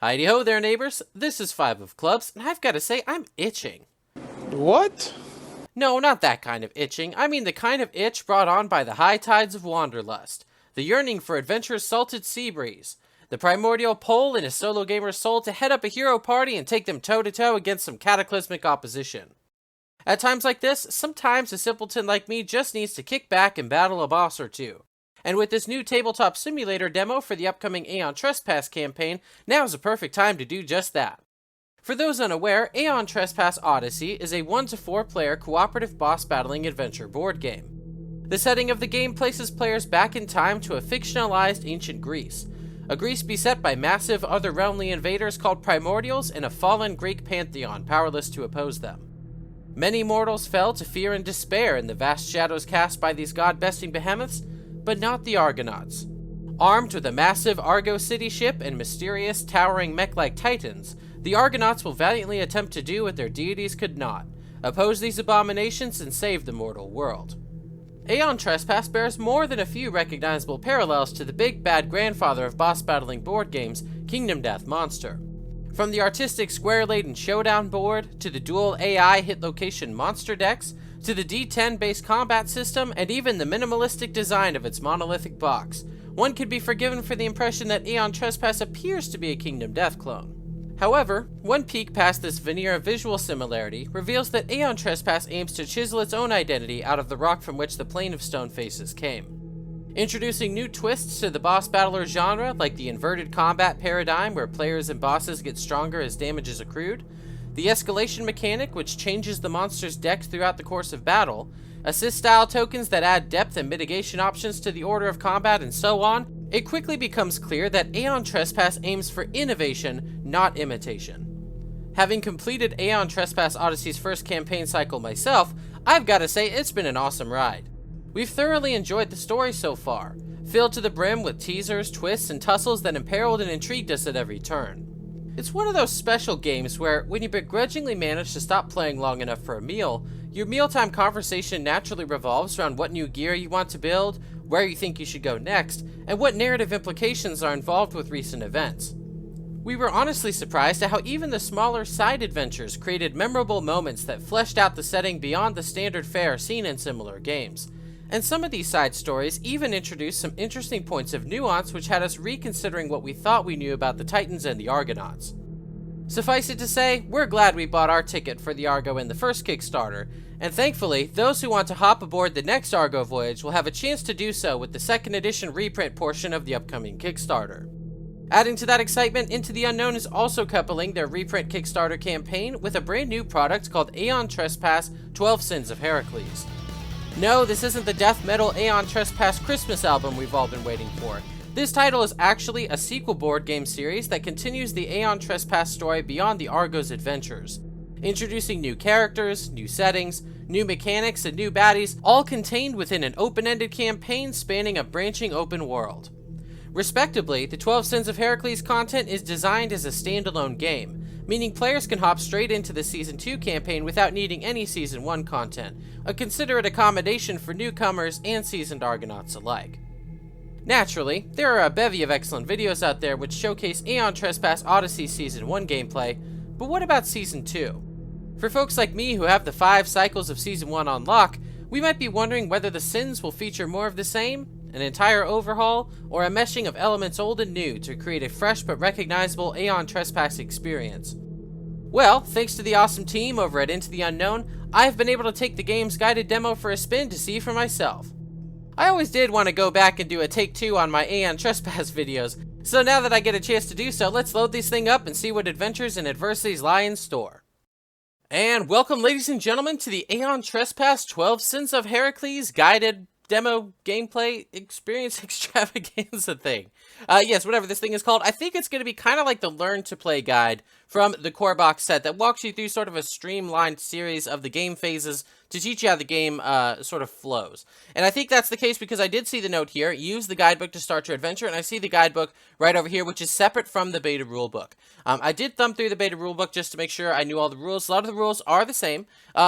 Heidi ho there, neighbors. This is Five of Clubs, and I've got to say, I'm itching. What? No, not that kind of itching. I mean the kind of itch brought on by the high tides of wanderlust, the yearning for adventure's salted sea breeze, the primordial pull in a solo gamer's soul to head up a hero party and take them toe-to-toe against some cataclysmic opposition. At times like this, sometimes a simpleton like me just needs to kick back and battle a boss or two. And with this new tabletop simulator demo for the upcoming Aeon Trespass campaign, now is a perfect time to do just that. For those unaware, Aeon Trespass Odyssey is a 1 to 4 player cooperative boss battling adventure board game. The setting of the game places players back in time to a fictionalized ancient Greece, a Greece beset by massive otherrealmly invaders called primordials and a fallen Greek pantheon powerless to oppose them. Many mortals fell to fear and despair in the vast shadows cast by these god-besting behemoths, but not the Argonauts. Armed with a massive Argo city ship and mysterious, towering mech-like titans, the Argonauts will valiantly attempt to do what their deities could not, oppose these abominations and save the mortal world. Aeon Trespass bears more than a few recognizable parallels to the big bad grandfather of boss battling board games, Kingdom Death Monster. From the artistic square-laden showdown board, to the dual AI hit location monster decks, to the D10 based combat system, and even the minimalistic design of its monolithic box, one could be forgiven for the impression that Aeon Trespass appears to be a Kingdom Death clone. However, one peek past this veneer of visual similarity reveals that Aeon Trespass aims to chisel its own identity out of the rock from which the Plane of Stone Faces came. Introducing new twists to the boss battler genre, like the inverted combat paradigm where players and bosses get stronger as damage is accrued, the escalation mechanic which changes the monster's deck throughout the course of battle, assist-style tokens that add depth and mitigation options to the order of combat, and so on, it quickly becomes clear that Aeon Trespass aims for innovation, not imitation. Having completed Aeon Trespass Odyssey's first campaign cycle myself, I've got to say it's been an awesome ride. We've thoroughly enjoyed the story so far, filled to the brim with teasers, twists, and tussles that imperiled and intrigued us at every turn. It's one of those special games where, when you begrudgingly manage to stop playing long enough for a meal, your mealtime conversation naturally revolves around what new gear you want to build, where you think you should go next, and what narrative implications are involved with recent events. We were honestly surprised at how even the smaller side adventures created memorable moments that fleshed out the setting beyond the standard fare seen in similar games. And some of these side stories even introduced some interesting points of nuance which had us reconsidering what we thought we knew about the Titans and the Argonauts. Suffice it to say, we're glad we bought our ticket for the Argo in the first Kickstarter, and thankfully, those who want to hop aboard the next Argo voyage will have a chance to do so with the second edition reprint portion of the upcoming Kickstarter. Adding to that excitement, Into the Unknown is also coupling their reprint Kickstarter campaign with a brand new product called Aeon Trespass 12 Sins of Herakles. No, this isn't the death metal Aeon Trespass Christmas album we've all been waiting for. This title is actually a sequel board game series that continues the Aeon Trespass story beyond the Argo's adventures, introducing new characters, new settings, new mechanics, and new baddies, all contained within an open-ended campaign spanning a branching open world. Respectively, the 12 Sins of Herakles content is designed as a standalone game, meaning players can hop straight into the Season 2 campaign without needing any Season 1 content, a considerate accommodation for newcomers and seasoned Argonauts alike. Naturally, there are a bevy of excellent videos out there which showcase Aeon Trespass Odyssey Season 1 gameplay, but what about Season 2? For folks like me who have the 5 cycles of Season 1 on lock, we might be wondering whether the Sins will feature more of the same, an entire overhaul, or a meshing of elements old and new to create a fresh but recognizable Aeon Trespass experience. Well, thanks to the awesome team over at Into the Unknown, I've been able to take the game's guided demo for a spin to see for myself. I always did want to go back and do a take 2 on my Aeon Trespass videos, so now that I get a chance to do so, let's load this thing up and see what adventures and adversities lie in store. And welcome, ladies and gentlemen, to the Aeon Trespass 12 Sins of Herakles guided demo gameplay experience extravaganza thing. Yes, whatever this thing is called. I think it's going to be kind of like the Learn to Play guide from the core box set that walks you through sort of a streamlined series of the game phases to teach you how the game sort of flows. And I think that's the case because I did see the note here, use the guidebook to start your adventure, and I see the guidebook right over here, which is separate from the beta rulebook. I did thumb through the beta rulebook just to make sure I knew all the rules. A lot of the rules are the same.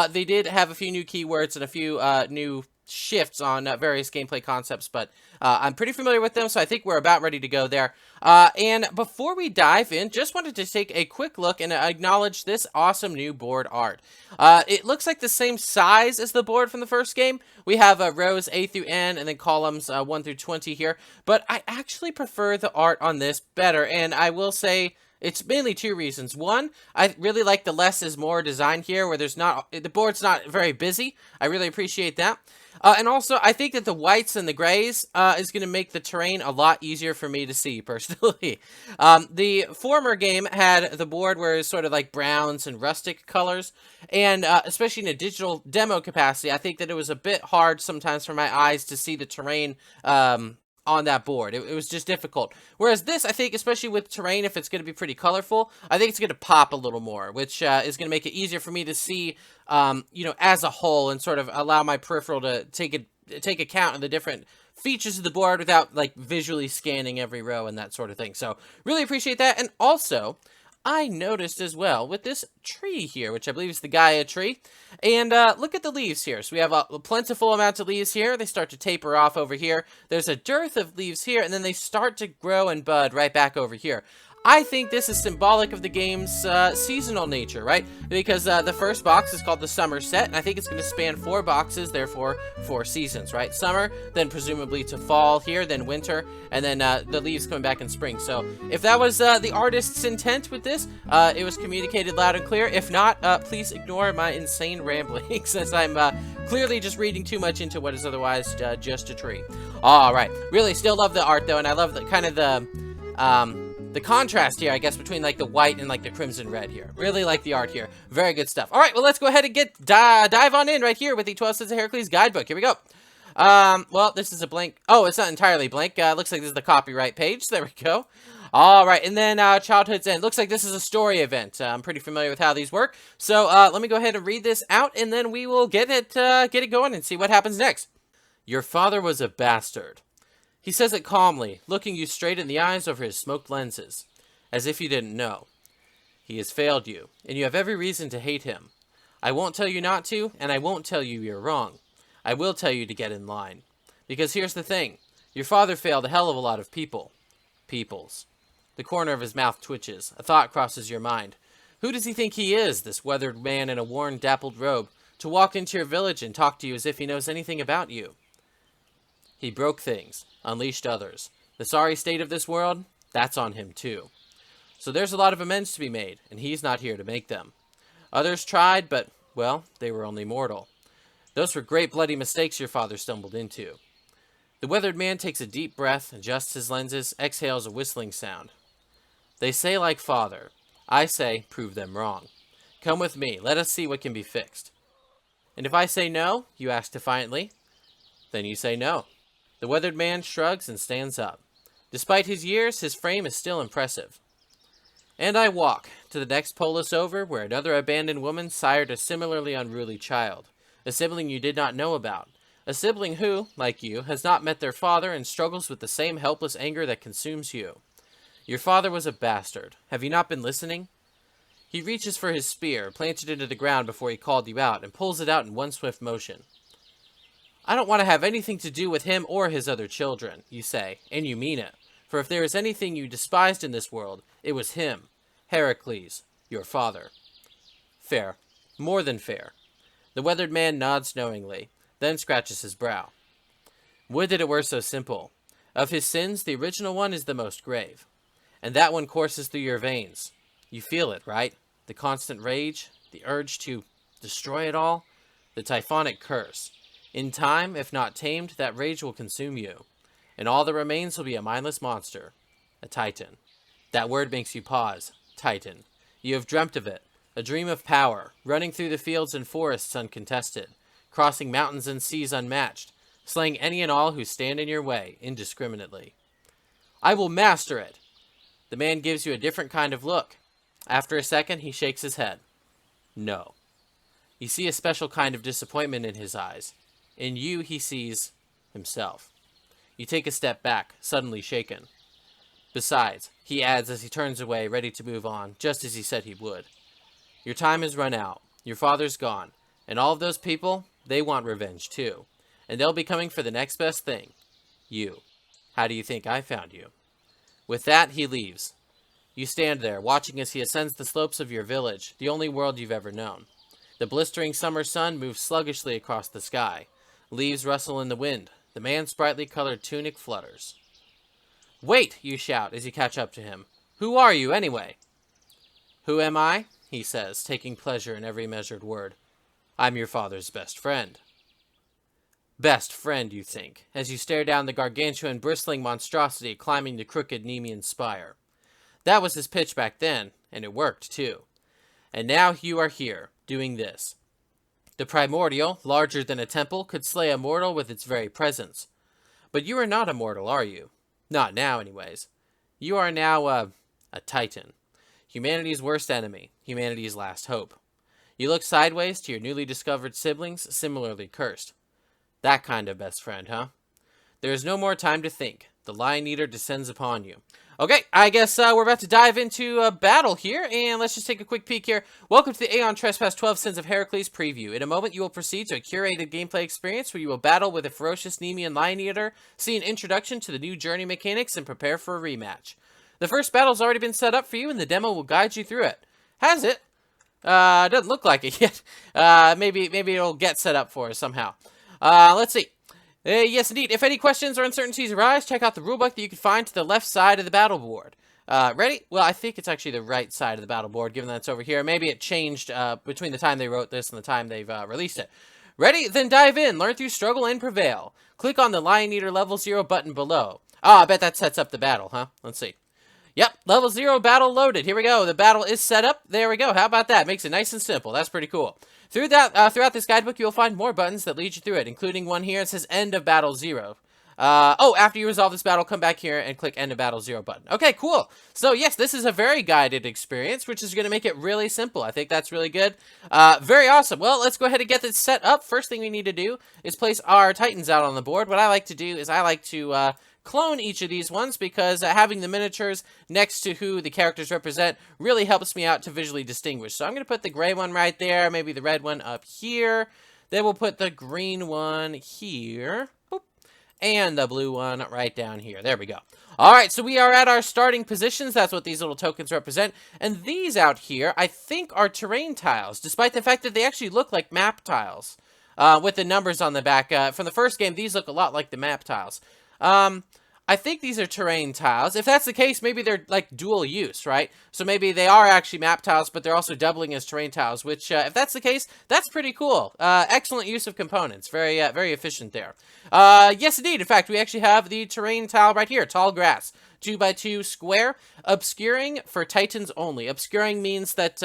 They did have a few new keywords and a few new shifts on various gameplay concepts, but I'm pretty familiar with them, so I think we're about ready to go there. And before we dive in, just wanted to take a quick look and acknowledge this awesome new board art. It looks like the same size as the board from the first game. We have rows A through N and then columns 1 through 20 here, but I actually prefer the art on this better, and I will say it's mainly two reasons. One, I really like the less is more design here, where the board's not very busy. I really appreciate that. And also, I think that the whites and the grays is going to make the terrain a lot easier for me to see, personally. The former game had the board where it's sort of like browns and rustic colors, and especially in a digital demo capacity, I think that it was a bit hard sometimes for my eyes to see the terrain on that board. It was just difficult. Whereas this, I think, especially with terrain, if it's going to be pretty colorful, I think it's going to pop a little more, which is going to make it easier for me to see, as a whole, and sort of allow my peripheral to take account of the different features of the board without, like, visually scanning every row and that sort of thing. So, really appreciate that. And also, I noticed as well with this tree here, which I believe is the Gaia tree. And look at the leaves here. So we have a plentiful amount of leaves here. They start to taper off over here. There's a dearth of leaves here, and then they start to grow and bud right back over here. I think this is symbolic of the game's seasonal nature, right? Because the first box is called the Summer Set, and I think it's going to span 4 boxes, therefore 4 seasons, right? Summer, then presumably to fall here, then winter, and then the leaves coming back in spring. So if that was the artist's intent with this, it was communicated loud and clear. If not, please ignore my insane ramblings, since I'm clearly just reading too much into what is otherwise just a tree. All right, really still love the art though, and I love the kind of the contrast here, I guess, between like the white and like the crimson red here. Really like the art here. Very good stuff. All right, well, let's go ahead and dive on in right here with the 12 Sins of Herakles guidebook. Here we go. Well, this is a blank. Oh, it's not entirely blank. Looks like this is the copyright page. There we go. All right, and then Childhood's End. Looks like this is a story event. I'm pretty familiar with how these work. So let me go ahead and read this out, and then we will get it going and see what happens next. Your father was a bastard. He says it calmly, looking you straight in the eyes over his smoked lenses, as if you didn't know. He has failed you, and you have every reason to hate him. I won't tell you not to, and I won't tell you you're wrong. I will tell you to get in line. Because here's the thing. Your father failed a hell of a lot of people. Peoples. The corner of his mouth twitches. A thought crosses your mind. Who does he think he is, this weathered man in a worn, dappled robe, to walk into your village and talk to you as if he knows anything about you? He broke things, unleashed others. The sorry state of this world, that's on him too. So there's a lot of amends to be made, and he's not here to make them. Others tried, but, well, they were only mortal. Those were great bloody mistakes your father stumbled into. The weathered man takes a deep breath, adjusts his lenses, exhales a whistling sound. They say like father. I say, prove them wrong. Come with me, let us see what can be fixed. And if I say no, you ask defiantly, then you say no. The weathered man shrugs and stands up. Despite his years, his frame is still impressive. And I walk to the next polis over, where another abandoned woman sired a similarly unruly child, a sibling you did not know about, a sibling who, like you, has not met their father and struggles with the same helpless anger that consumes you. Your father was a bastard. Have you not been listening? He reaches for his spear, plants it into the ground before he called you out, and pulls it out in one swift motion. I don't want to have anything to do with him or his other children, you say, and you mean it. For if there is anything you despised in this world, it was him, Herakles, your father. Fair. More than fair. The weathered man nods knowingly, then scratches his brow. Would that it were so simple. Of his sins, the original one is the most grave. And that one courses through your veins. You feel it, right? The constant rage, the urge to destroy it all, the typhonic curse. In time, if not tamed, that rage will consume you, and all that remains will be a mindless monster, a titan. That word makes you pause, titan. You have dreamt of it, a dream of power, running through the fields and forests uncontested, crossing mountains and seas unmatched, slaying any and all who stand in your way indiscriminately. I will master it! The man gives you a different kind of look. After a second, he shakes his head. No. You see a special kind of disappointment in his eyes. In you, he sees himself. You take a step back, suddenly shaken. Besides, he adds as he turns away, ready to move on, just as he said he would. Your time has run out. Your father's gone. And all of those people, they want revenge too. and they'll be coming for the next best thing. You. How do you think I found you? With that, he leaves. You stand there, watching as he ascends the slopes of your village, the only world you've ever known. The blistering summer sun moves sluggishly across the sky. Leaves rustle in the wind. The man's brightly colored tunic flutters. Wait, you shout as you catch up to him. Who are you, anyway? Who am I? He says, taking pleasure in every measured word. I'm your father's best friend. Best friend, you think, as you stare down the gargantuan, bristling monstrosity climbing the crooked Nemean spire. That was his pitch back then, and it worked, too. And now you are here, doing this. The primordial, larger than a temple, could slay a mortal with its very presence. But you are not a mortal, are you? Not now, anyways. You are now a titan. Humanity's worst enemy, humanity's last hope. You look sideways to your newly discovered siblings, similarly cursed. That kind of best friend, huh? There is no more time to think. The Lion Eater descends upon you. Okay, I guess we're about to dive into a battle here, and let's just take a quick peek here. Welcome to the Aeon Trespass 12 Sins of Herakles preview. In a moment, you will proceed to a curated gameplay experience where you will battle with a ferocious Nemean Lion Eater, see an introduction to the new journey mechanics, and prepare for a rematch. The first battle's already been set up for you, and the demo will guide you through it. Has it? Doesn't look like it yet. Maybe it'll get set up for us somehow. Let's see. Yes, indeed. If any questions or uncertainties arise, check out the rulebook that you can find to the left side of the battle board. Ready? Well, I think it's actually the right side of the battle board, given that it's over here. Maybe it changed between the time they wrote this and the time they've released it. Ready? Then dive in. Learn through struggle and prevail. Click on the Lion Eater Level 0 button below. I bet that sets up the battle, huh? Let's see. Yep, level 0 battle loaded. Here we go. The battle is set up. There we go. How about that? Makes it nice and simple. That's pretty cool. Throughout this guidebook, you'll find more buttons that lead you through it, including one here that says End of Battle 0. After you resolve this battle, come back here and click End of Battle 0 button. Okay, cool. So, yes, this is a very guided experience, which is going to make it really simple. I think that's really good. Very awesome. Well, let's go ahead and get this set up. First thing we need to do is place our Titans out on the board. What I like to do is I like to clone each of these ones because having the miniatures next to who the characters represent really helps me out to visually distinguish. So I'm going to put the gray one right there, maybe the red one up here. Then we'll put the green one here. Boop. And the blue one right down here. There we go. Alright, so we are at our starting positions. That's what these little tokens represent. And these out here, I think, are terrain tiles, despite the fact that they actually look like map tiles with the numbers on the back. From the first game, these look a lot like the map tiles. I think these are terrain tiles. If that's the case, maybe they're like dual use, right? So maybe they are actually map tiles, but they're also doubling as terrain tiles, which, if that's the case, that's pretty cool. Excellent use of components. Very efficient there. Yes, indeed. In fact, we actually have the terrain tile right here. Tall grass. 2x2 square. Obscuring for Titans only. Obscuring means that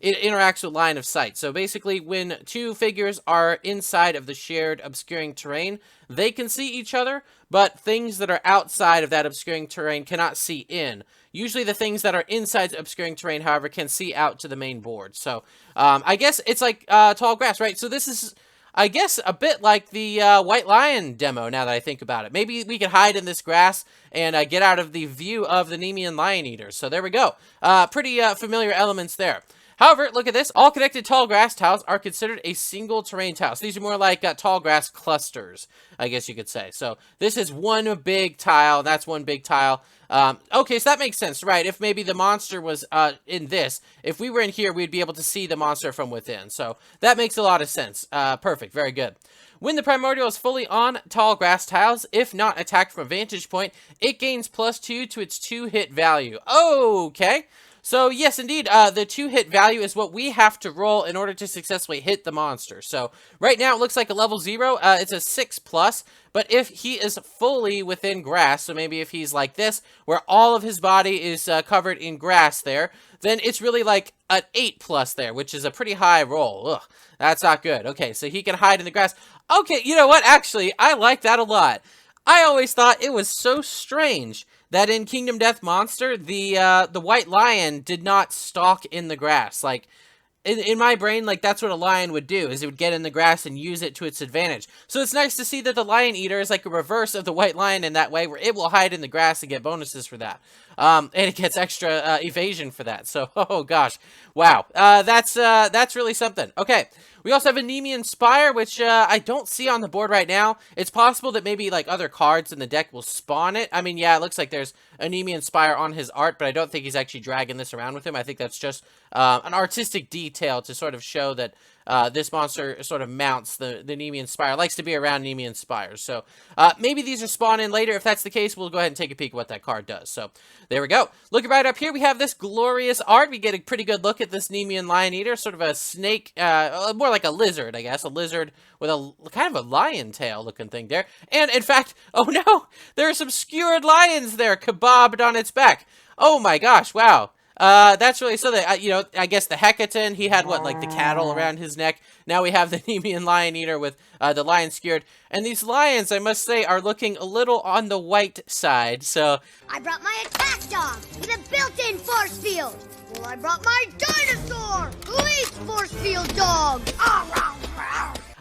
it interacts with line of sight. So basically, when two figures are inside of the shared obscuring terrain, they can see each other, but things that are outside of that obscuring terrain cannot see in. Usually the things that are inside the obscuring terrain, however, can see out to the main board. So I guess it's like tall grass, right? So this is, I guess, a bit like the White Lion demo, now that I think about it. Maybe we could hide in this grass and get out of the view of the Nemean Lion Eaters. So there we go. Pretty familiar elements there. However, look at this. All connected tall grass tiles are considered a single terrain tile. So these are more like tall grass clusters, I guess you could say. So this is one big tile. That's one big tile. Okay, so that makes sense, right? If maybe the monster was in this, if we were in here, we'd be able to see the monster from within. So that makes a lot of sense. Perfect. Very good. When the primordial is fully on tall grass tiles, if not attacked from a vantage point, it gains +2 to its 2-hit value. Okay. So, yes, indeed, the 2-hit value is what we have to roll in order to successfully hit the monster. So, right now, it looks like a level 0. It's a 6+, but if he is fully within grass, so maybe if he's like this, where all of his body is covered in grass there, then it's really like an 8+ there, which is a pretty high roll. Ugh, that's not good. Okay, so he can hide in the grass. Okay, you know what? Actually, I like that a lot. I always thought it was so strange that in Kingdom Death Monster, the white lion did not stalk in the grass. Like, in my brain, like, that's what a lion would do, is it would get in the grass and use it to its advantage. So it's nice to see that the Lion Eater is like a reverse of the white lion in that way, where it will hide in the grass and get bonuses for that. and it gets extra evasion for that. So, oh gosh, wow, that's really something. Okay, we also have a Nemean Spire, which I don't see on the board right now. It's possible that maybe like other cards in the deck will spawn it. I mean, yeah, it looks like there's a Nemean Spire on his art, but I don't think he's actually dragging this around with him. I think that's just an artistic detail to sort of show that this monster sort of mounts the Nemean Spire. Likes to be around Nemean Spires. So maybe these are spawned in later. If that's the case, we'll go ahead and take a peek at what that card does. So there we go. Looking right up here, we have this glorious art. We get a pretty good look at this Nemean Lion Eater, sort of a snake, more like a lizard, I guess. A lizard with a kind of a lion tail looking thing there. And in fact, oh no, there are some skewered lions there kebabbed on its back. Oh my gosh, wow. That's really something. I guess the Hecaton, he had what, like the cattle around his neck. Now we have the Nemean Lion Eater with the lion skewered. And these lions, I must say, are looking a little on the white side, so... I brought my attack dog with a built-in force field. Well, I brought my dinosaur, least force field dog.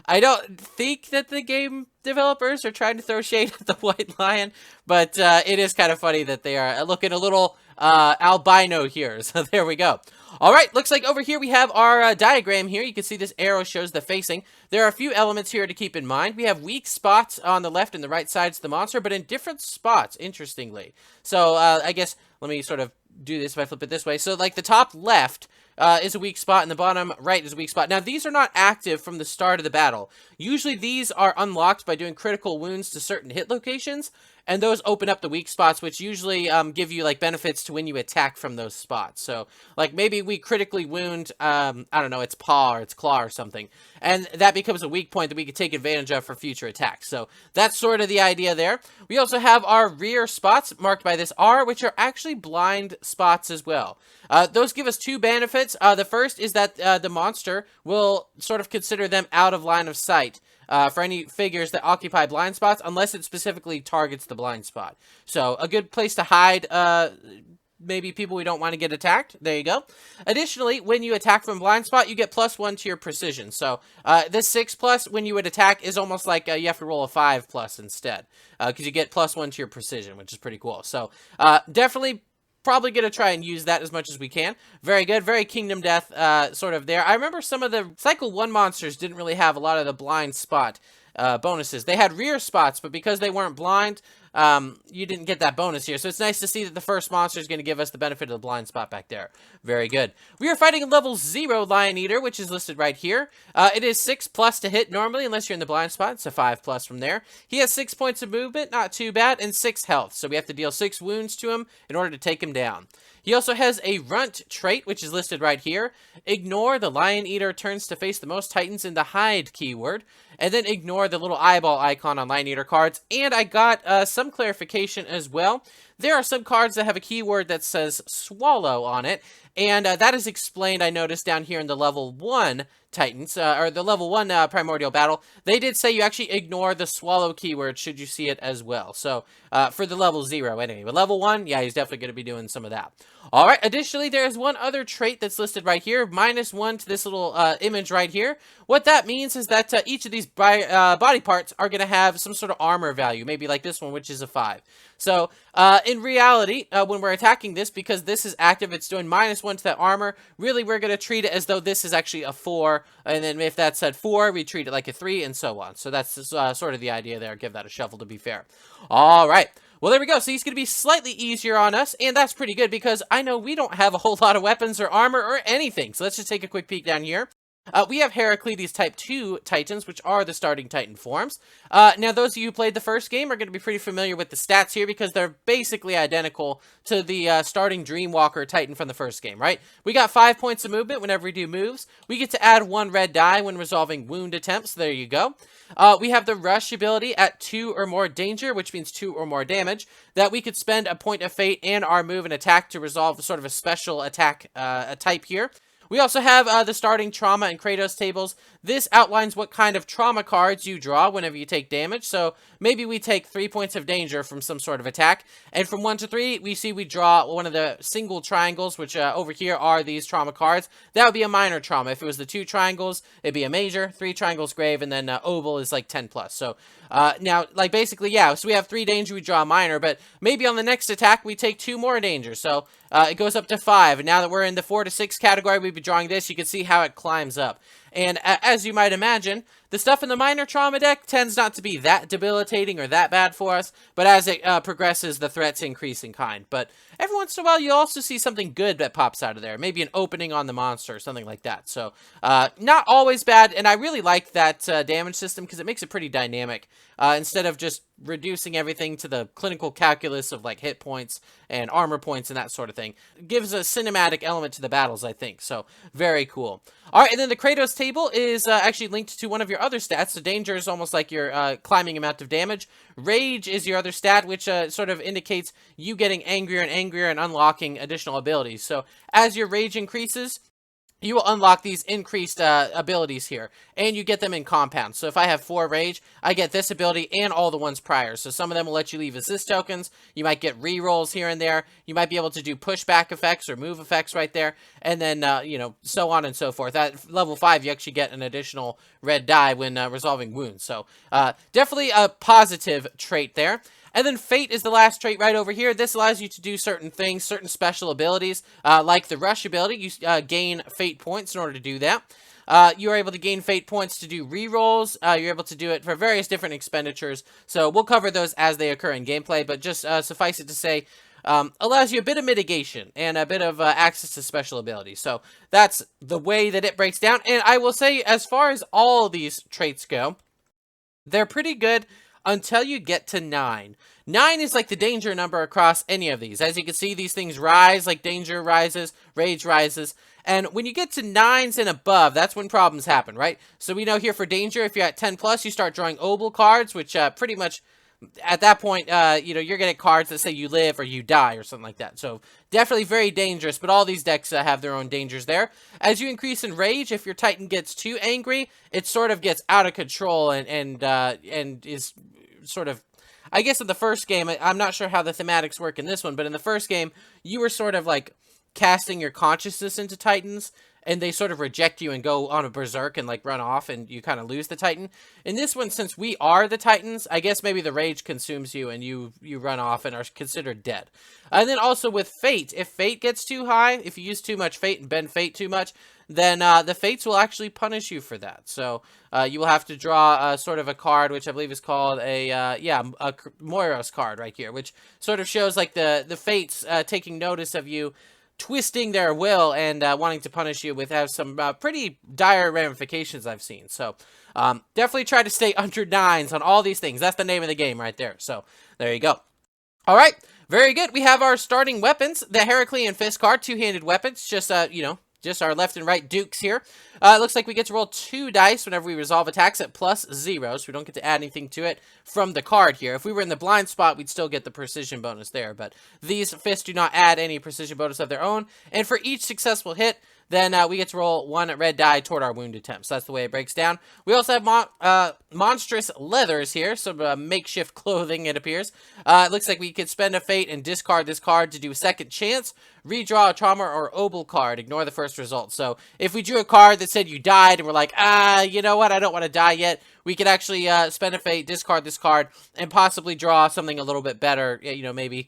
I don't think that the game developers are trying to throw shade at the white lion, but it is kind of funny that they are looking a little albino here. So there we go. All right, looks like over here we have our diagram here. You can see this arrow shows the facing. There are a few elements here to keep in mind. We have weak spots on the left and the right sides of the monster, but in different spots, interestingly. So I guess, let me sort of do this if I flip it this way. So like the top left is a weak spot, and the bottom right is a weak spot. Now, these are not active from the start of the battle. Usually, these are unlocked by doing critical wounds to certain hit locations, and those open up the weak spots, which usually give you, like, benefits to when you attack from those spots. So, like, maybe we critically wound, I don't know, its paw or its claw or something, and that becomes a weak point that we can take advantage of for future attacks. So, that's sort of the idea there. We also have our rear spots marked by this R, which are actually blind spots as well. Those give us two benefits. The first is that the monster will sort of consider them out of line of sight for any figures that occupy blind spots, unless it specifically targets the blind spot. So, a good place to hide maybe people we don't want to get attacked. There you go. Additionally, when you attack from blind spot, you get +1 to your precision. So, this 6+, when you would attack, is almost like you have to roll a 5+ instead, because you get +1 to your precision, which is pretty cool. So, definitely probably going to try and use that as much as we can. Very good. Very Kingdom Death sort of there. I remember some of the Cycle 1 monsters didn't really have a lot of the blind spot bonuses. They had rear spots, but because they weren't blind, you didn't get that bonus here. So it's nice to see that the first monster is going to give us the benefit of the blind spot back there. Very good. We are fighting a level 0 Lion Eater, which is listed right here. It is 6+ to hit normally, unless you're in the blind spot. It's a 5+ from there. He has 6 points of movement, not too bad, and 6 health. So we have to deal 6 wounds to him in order to take him down. He also has a Runt trait, which is listed right here. Ignore the Lion Eater turns to face the most Titans in the hide keyword. And then ignore the little eyeball icon on Lion Eater cards. And I got some clarification as well. There are some cards that have a keyword that says swallow on it. And that is explained, I noticed, down here in the level 1 Titans, or the level 1 Primordial Battle. They did say you actually ignore the swallow keyword should you see it as well. So, for the level 0 anyway. But level 1, yeah, he's definitely going to be doing some of that. Alright, additionally, there is one other trait that's listed right here. -1 to this little image right here. What that means is that each of these body parts are going to have some sort of armor value. Maybe like this one, which is a 5. So, in reality, when we're attacking this, because this is active, it's doing -1 to that armor. Really, we're going to treat it as though this is actually a 4. And then if that's at 4, we treat it like a 3, and so on. So that's sort of the idea there. Give that a shuffle, to be fair. All right. Well, there we go. So he's going to be slightly easier on us, and that's pretty good because I know we don't have a whole lot of weapons or armor or anything. So let's just take a quick peek down here. We have Herakles Type 2 Titans, which are the starting Titan forms. Now, those of you who played the first game are going to be pretty familiar with the stats here because they're basically identical to the starting Dreamwalker Titan from the first game, right? We got 5 points of movement whenever we do moves. We get to add 1 red die when resolving wound attempts. There you go. We have the Rush ability at 2 or more danger, which means 2 or more damage, that we could spend a point of fate and our move and attack to resolve sort of a special attack type here. We also have the starting Trauma and Kratos tables. This outlines what kind of trauma cards you draw whenever you take damage. So maybe we take 3 points of danger from some sort of attack. And from 1 to 3, we draw one of the single triangles, which over here are these trauma cards. That would be a minor trauma. If it was the 2 triangles, it'd be a major. 3 triangles, grave, and then oval is like 10+. So Now, like, basically, yeah, so we have 3 danger, we draw a minor, but maybe on the next attack, we take 2 more danger, so it goes up to 5, and now that we're in the 4 to 6 category, we'd be drawing this, you can see how it climbs up. And as you might imagine, the stuff in the minor trauma deck tends not to be that debilitating or that bad for us, but as it progresses, the threats increase in kind. But every once in a while, you also see something good that pops out of there, maybe an opening on the monster or something like that. So not always bad, and I really like that damage system because it makes it pretty dynamic. Instead of just reducing everything to the clinical calculus of like hit points and armor points and that sort of thing. It gives a cinematic element to the battles, I think. So very cool. All right, and then the Kratos table is actually linked to one of your other stats. So danger is almost like your climbing amount of damage. Rage is your other stat, which sort of indicates you getting angrier and angrier and unlocking additional abilities. So as your rage increases, you will unlock these increased abilities here, and you get them in compounds. So if I have 4 rage, I get this ability and all the ones prior. So some of them will let you leave assist tokens. You might get rerolls here and there. You might be able to do pushback effects or move effects right there, and then, you know, so on and so forth. At level 5, you actually get an additional red die when resolving wounds. So definitely a positive trait there. And then Fate is the last trait right over here. This allows you to do certain things, certain special abilities, like the Rush ability. You gain Fate points in order to do that. You are able to gain Fate points to do rerolls. You're able to do it for various different expenditures. So we'll cover those as they occur in gameplay, but just suffice it to say, allows you a bit of mitigation and a bit of access to special abilities. So that's the way that it breaks down. And I will say, as far as all these traits go, they're pretty good until you get to 9. 9 is like the danger number across any of these. As you can see, these things rise, like danger rises, rage rises. And when you get to 9s and above, that's when problems happen, right? So we know here for danger, if you're at 10 plus, you start drawing obol cards, which pretty much at that point, you know, you're getting cards that say you live or you die or something like that. So definitely very dangerous, but all these decks have their own dangers there. As you increase in rage, if your Titan gets too angry, it sort of gets out of control and is sort of, I guess in the first game, I'm not sure how the thematics work in this one, but in the first game, you were sort of like casting your consciousness into Titans, and they sort of reject you and go on a berserk and like run off, and you kind of lose the Titan. In this one, since we are the Titans, I guess maybe the rage consumes you and you run off and are considered dead. And then also with Fate, if Fate gets too high, if you use too much Fate and bend Fate too much, then the Fates will actually punish you for that. So you will have to draw sort of a card, which I believe is called a Moiros card right here, which sort of shows like the Fates taking notice of you, twisting their will and wanting to punish you with some pretty dire ramifications I've seen. So definitely try to stay under 9s on all these things. That's the name of the game right there. So there you go. All right, very good. We have our starting weapons, the Heraclean Fist card, 2-handed weapons, just, you know, just our left and right dukes here. It looks like we get to roll 2 dice whenever we resolve attacks at +0, so we don't get to add anything to it from the card here. If we were in the blind spot, we'd still get the precision bonus there, but these fists do not add any precision bonus of their own. And for each successful hit, then we get to roll 1 red die toward our wound attempt. So that's the way it breaks down. We also have monstrous leathers here, some makeshift clothing, it appears. It looks like we could spend a fate and discard this card to do a second chance, redraw a trauma or obol card, ignore the first result. So if we drew a card that said you died and we're like, you know what, I don't want to die yet, we could actually spend a fate, discard this card, and possibly draw something a little bit better, you know, maybe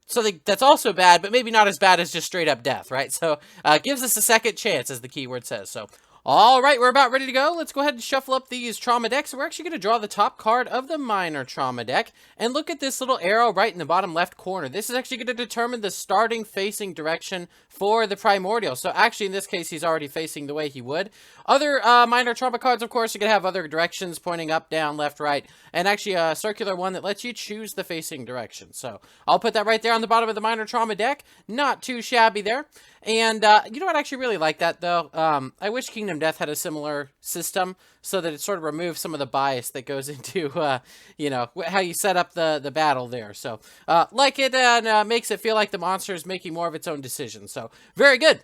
something that's also bad, but maybe not as bad as just straight up death, right? So, gives us a second chance, as the keyword says. So, all right, we're about ready to go. Let's go ahead and shuffle up these trauma decks. We're actually going to draw the top card of the minor trauma deck. And look at this little arrow right in the bottom left corner. This is actually going to determine the starting facing direction for the primordial. So actually, in this case, he's already facing the way he would. Other minor trauma cards, of course, are going to have other directions pointing up, down, left, right. And actually a circular one that lets you choose the facing direction. So I'll put that right there on the bottom of the minor trauma deck. Not too shabby there. And you know what? I actually really like that, though. I wish Kingdom Death had a similar system so that it sort of removes some of the bias that goes into, you know, how you set up the battle there. So, like it, and makes it feel like the monster is making more of its own decisions. So, very good.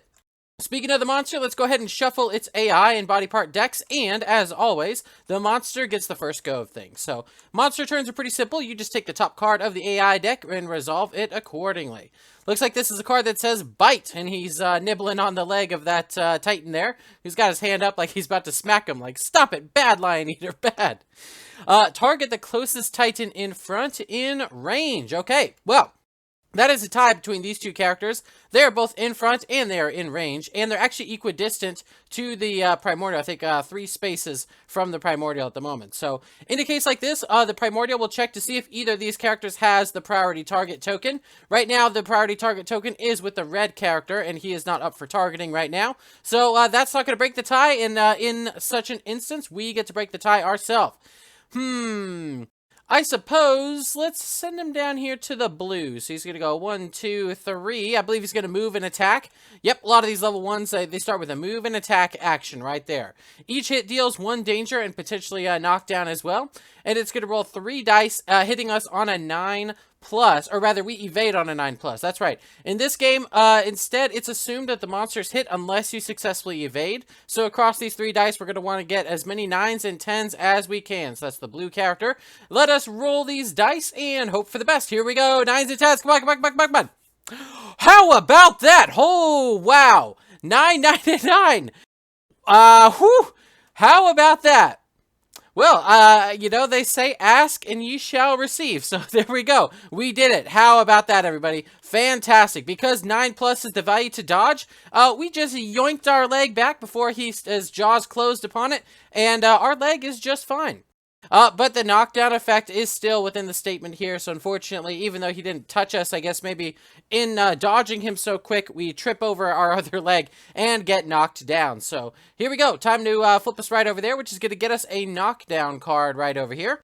Speaking of the monster, let's go ahead and shuffle its AI and body part decks, and as always, the monster gets the first go of things. So, monster turns are pretty simple. You just take the top card of the AI deck and resolve it accordingly. Looks like this is a card that says Bite, and he's nibbling on the leg of that Titan there, who's got his hand up like he's about to smack him, like, stop it, bad Lion Eater, bad. Target the closest Titan in front in range. Okay, well, that is a tie between these two characters. They are both in front and they are in range, and they're actually equidistant to the Primordial. I think 3 spaces from the Primordial at the moment. So, in a case like this, the Primordial will check to see if either of these characters has the priority target token. Right now, the priority target token is with the red character, and he is not up for targeting right now. So, that's not going to break the tie, and in such an instance, we get to break the tie ourselves. I suppose let's send him down here to the blue. So he's going to go 1, 2, 3. I believe he's going to move and attack. Yep, a lot of these level 1s, they start with a move and attack action right there. Each hit deals 1 danger and potentially a knockdown as well. And it's going to roll 3 dice, hitting us on a 9+, or rather, we evade on a 9+. That's right. In this game, instead, it's assumed that the monsters hit unless you successfully evade. So across these 3 dice, we're going to want to get as many 9s and 10s as we can. So that's the blue character. Let us roll these dice and hope for the best. Here we go. 9s and 10s. Come on, come on, come on, come on, come on. How about that? Oh, wow. 9, 9, and 9. Whew. How about that? Well, you know, they say ask and ye shall receive. So there we go. We did it. How about that, everybody? Fantastic. Because 9+ is the value to dodge, we just yoinked our leg back before his jaws closed upon it, and our leg is just fine. But the knockdown effect is still within the statement here, so unfortunately, even though he didn't touch us, I guess maybe in dodging him so quick, we trip over our other leg and get knocked down. So here we go. Time to flip us right over there, which is going to get us a knockdown card right over here.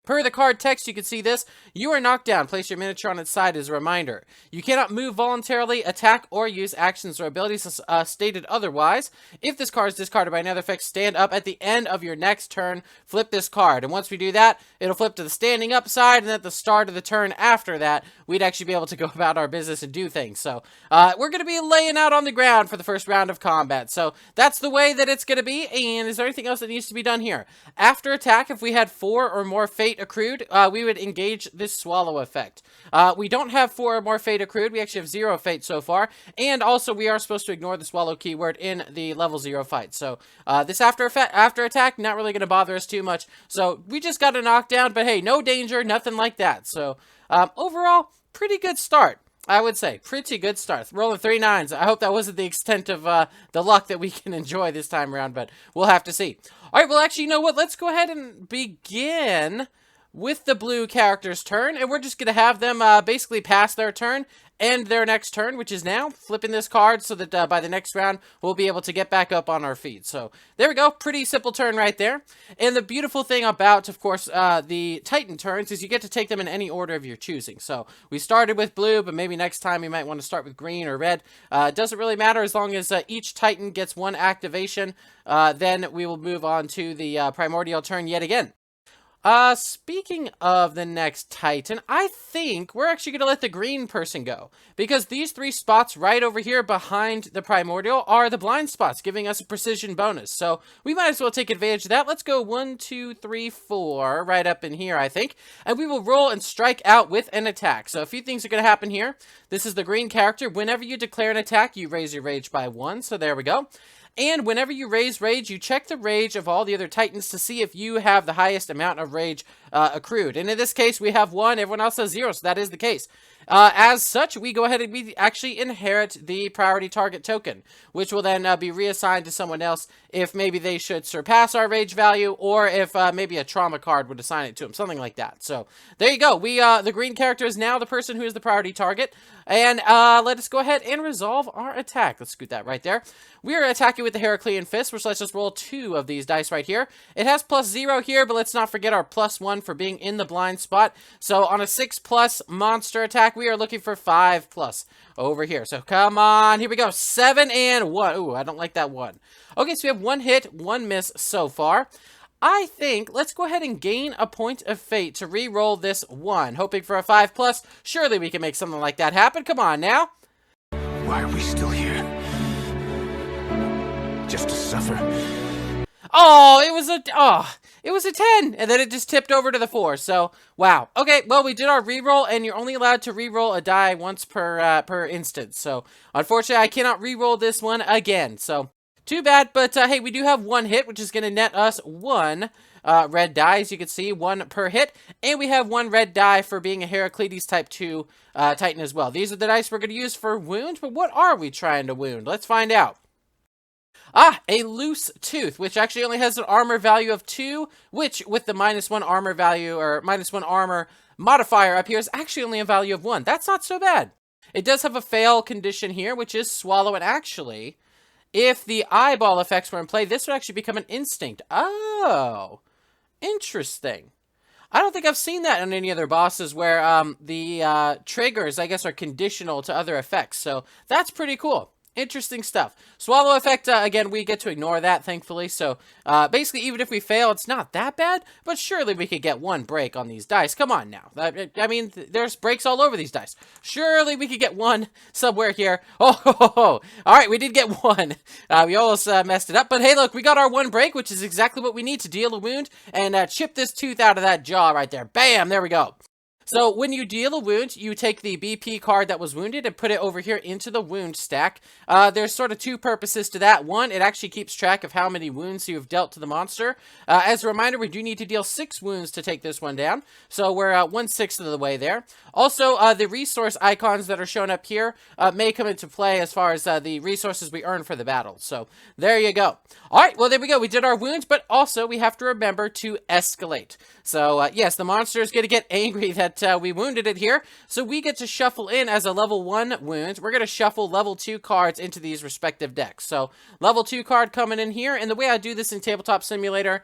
Per the card text, you can see this. You are knocked down. Place your miniature on its side as a reminder. You cannot move voluntarily, attack, or use actions or abilities stated otherwise. If this card is discarded by another effect, stand up at the end of your next turn. Flip this card. And once we do that, it'll flip to the standing up side, and at the start of the turn after that, we'd actually be able to go about our business and do things. So, we're going to be laying out on the ground for the first round of combat. So, that's the way that it's going to be. And is there anything else that needs to be done here? After attack, if we had 4 or more fate accrued, we would engage this swallow effect. We don't have 4 or more fate accrued. We actually have 0 fate so far. And also, we are supposed to ignore the swallow keyword in the level 0 fight. So, this after attack, not really going to bother us too much. So, we just got a knockdown, but hey, no danger, nothing like that. So, overall, pretty good start. I would say, pretty good start. Rolling 3 9s. I hope that wasn't the extent of the luck that we can enjoy this time around, but we'll have to see. All right, well, actually, you know what? Let's go ahead and begin with the blue character's turn, and we're just going to have them basically pass their turn, end their next turn, which is now flipping this card so that by the next round, we'll be able to get back up on our feet. So, there we go. Pretty simple turn right there. And the beautiful thing about, of course, the Titan turns is you get to take them in any order of your choosing. So, we started with blue, but maybe next time we might want to start with green or red. It doesn't really matter as long as each Titan gets 1 activation. Then we will move on to the Primordial turn yet again. Speaking of the next Titan, I think we're actually going to let the green person go. Because these 3 spots right over here behind the Primordial are the blind spots, giving us a precision bonus. So, we might as well take advantage of that. Let's go 1, 2, 3, 4, right up in here, I think. And we will roll and strike out with an attack. So, a few things are going to happen here. This is the green character. Whenever you declare an attack, you raise your rage by 1. So, there we go. And whenever you raise rage, you check the rage of all the other Titans to see if you have the highest amount of rage accrued. And in this case, we have 1. Everyone else has 0, so that is the case. As such, we go ahead and we actually inherit the priority target token, which will then be reassigned to someone else if maybe they should surpass our rage value, or if maybe a trauma card would assign it to them, something like that. So, there you go. The green character is now the person who is the priority target. And let us go ahead and resolve our attack. Let's scoot that right there. We are attacking with the Heraklean Fist, which lets us roll 2 of these dice right here. It has +0 here, but let's not forget our +1 for being in the blind spot. So on a 6+ monster attack, we are looking for 5+ over here. So come on, here we go. 7 and 1. Ooh, I don't like that 1. Okay, so we have 1 hit, 1 miss so far. I think let's go ahead and gain a point of fate to re-roll this 1, hoping for a 5+. Surely we can make something like that happen. Come on now. Why are we still here? suffer. Oh, it was a 10, and then it just tipped over to the 4. So, wow. Okay, well, we did our reroll, and you're only allowed to reroll a die once per instance. So, unfortunately, I cannot reroll this one again. So, too bad, but hey, we do have one hit, which is going to net us 1 red die, as you can see, 1 per hit, and we have 1 red die for being a Heracles type 2 Titan as well. These are the dice we're going to use for wounds, but what are we trying to wound? Let's find out. A loose tooth, which actually only has an armor value of 2, which with the -1 armor value, or -1 armor modifier up here, is actually only a value of 1. That's not so bad. It does have a fail condition here, which is swallow, and actually, if the eyeball effects were in play, this would actually become an instinct. Oh, interesting. I don't think I've seen that on any other bosses where the triggers, I guess, are conditional to other effects, so that's pretty cool. Interesting stuff. Swallow effect, again, we get to ignore that, thankfully. So, basically, even if we fail, it's not that bad. But surely we could get 1 break on these dice. Come on now. I mean, there's breaks all over these dice. Surely we could get 1 somewhere here. Oh. All right, we did get 1. We almost messed it up. But hey, look, we got our 1 break, which is exactly what we need to deal a wound. And chip this tooth out of that jaw right there. Bam, there we go. So, when you deal a wound, you take the BP card that was wounded and put it over here into the wound stack. There's sort of 2 purposes to that. One, it actually keeps track of how many wounds you've dealt to the monster. As a reminder, we do need to deal 6 wounds to take this one down. So, we're 1/6 of the way there. Also, the resource icons that are shown up here may come into play as far as the resources we earn for the battle. So, there you go. Alright, well, there we go. We did our wounds, but also we have to remember to escalate. So, yes, the monster is going to get angry that we wounded it here. So, we get to shuffle in as a level 1 wound. We're going to shuffle level 2 cards into these respective decks. So, level 2 card coming in here. And the way I do this in Tabletop Simulator,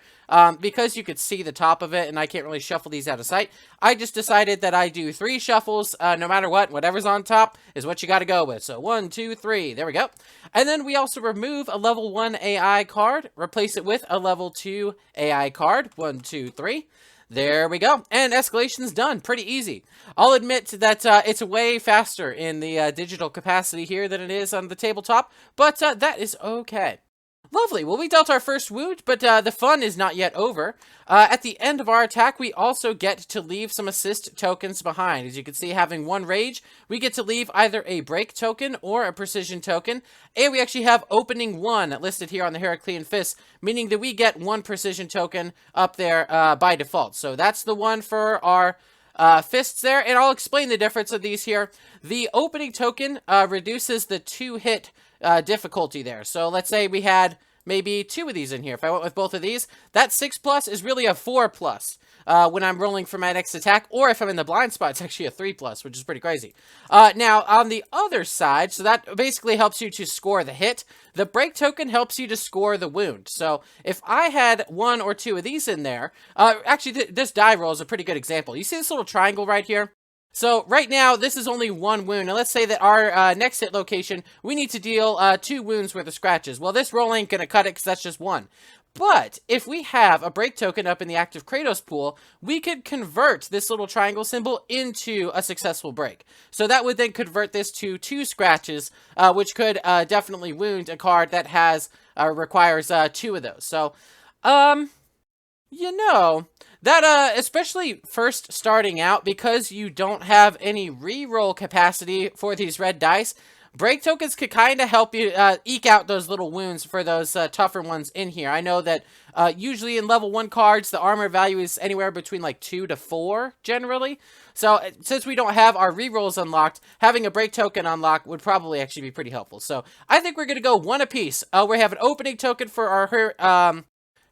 because you could see the top of it and I can't really shuffle these out of sight, I just decided that I do 3 shuffles, no matter what. Whatever's on top is what you got to go with. So, 1, 2, 3. There we go. And then we also remove a level 1 AI card, replace it with a level 2 AI card. 1, 2, 3. There we go. And escalation's done. Pretty easy. I'll admit that it's way faster in the digital capacity here than it is on the tabletop, but that is okay. Lovely. Well, we dealt our first wound, but the fun is not yet over. At the end of our attack, we also get to leave some assist tokens behind. As you can see, having 1 rage, we get to leave either a break token or a precision token. And we actually have opening 1 listed here on the Heraclean Fist, meaning that we get 1 precision token up there by default. So that's the one for our fists there, and I'll explain the difference of these here. The opening token reduces the 2-hit difficulty there. So let's say we had maybe 2 of these in here. If I went with both of these, that 6+ is really a 4+ when I'm rolling for my next attack, or if I'm in the blind spot, it's actually a 3+, which is pretty crazy. Now, on the other side, so that basically helps you to score the hit. The break token helps you to score the wound. So, if I had 1 or 2 of these in there, actually, this die roll is a pretty good example. You see this little triangle right here? So, right now, this is only 1 wound, and let's say that our next hit location, we need to deal 2 wounds worth of scratches. Well, this roll ain't gonna cut it, because that's just 1. But, if we have a break token up in the active Kratos pool, we could convert this little triangle symbol into a successful break. So that would then convert this to 2 scratches, which could definitely wound a card that has, requires 2 of those. So, you know, that, especially first starting out, because you don't have any reroll capacity for these red dice, break tokens could kind of help you eke out those little wounds for those tougher ones in here. I know that usually in level 1 cards, the armor value is anywhere between like 2 to 4, generally. So, since we don't have our rerolls unlocked, having a break token unlocked would probably actually be pretty helpful. So, I think we're going to go 1 apiece. We have an opening token for our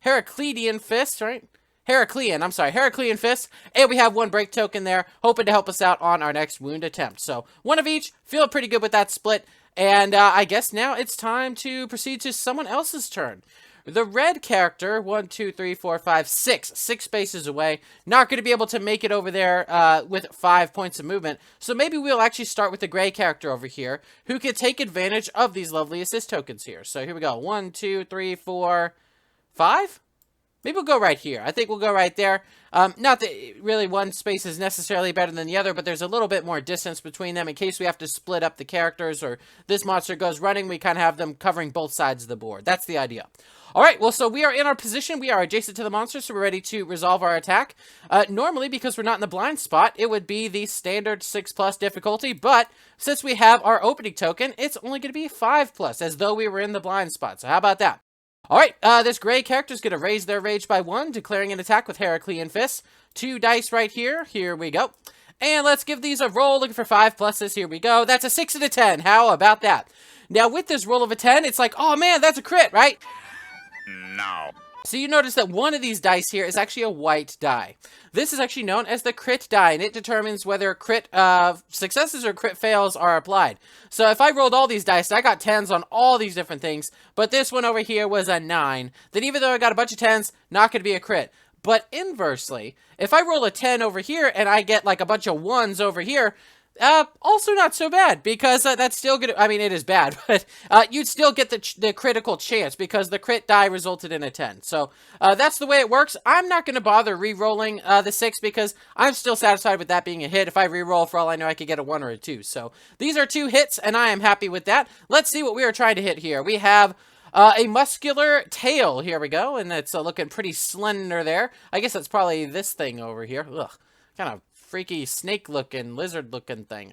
Heraclean Fist, right? Heraclean Fist, and we have 1 break token there, hoping to help us out on our next wound attempt. So, 1 of each, feel pretty good with that split, and I guess now it's time to proceed to someone else's turn. The red character, 1, 2, 3, 4, 5, 6 spaces away, not going to be able to make it over there with 5 points of movement, so maybe we'll actually start with the gray character over here, who can take advantage of these lovely assist tokens here. So, here we go, 1, 2, 3, 4, 5? Maybe we'll go right here. I think we'll go right there. Not that really one space is necessarily better than the other, but there's a little bit more distance between them in case we have to split up the characters or this monster goes running. We kind of have them covering both sides of the board. That's the idea. All right, well, so we are in our position. We are adjacent to the monster, so we're ready to resolve our attack. Normally, because we're not in the blind spot, it would be the standard 6+ difficulty, but since we have our opening token, it's only going to be 5+, as though we were in the blind spot. So how about that? All right, this gray character is going to raise their rage by 1, declaring an attack with Heraklean Fists. 2 dice right here. Here we go. And let's give these a roll, looking for 5+. Here we go. That's a 6 and a 10. How about that? Now, with this roll of a 10, it's like, oh man, that's a crit, right? No. So you notice that one of these dice here is actually a white die. This is actually known as the crit die, and it determines whether crit successes or crit fails are applied. So if I rolled all these dice, I got 10s on all these different things, but this one over here was a 9. Then even though I got a bunch of 10s, not going to be a crit. But inversely, if I roll a 10 over here and I get like a bunch of 1s over here, also not so bad, because that's still good. I mean, it is bad, but you'd still get the critical chance because the crit die resulted in a 10. So that's the way it works. I'm not going to bother re-rolling the 6 because I'm still satisfied with that being a hit. If I re-roll, for all I know, I could get a 1 or a 2. So these are 2 hits, and I am happy with that. Let's see what we are trying to hit here. We have a muscular tail. Here we go, and it's looking pretty slender there. I guess that's probably this thing over here. Ugh, kind of freaky snake-looking, lizard-looking thing.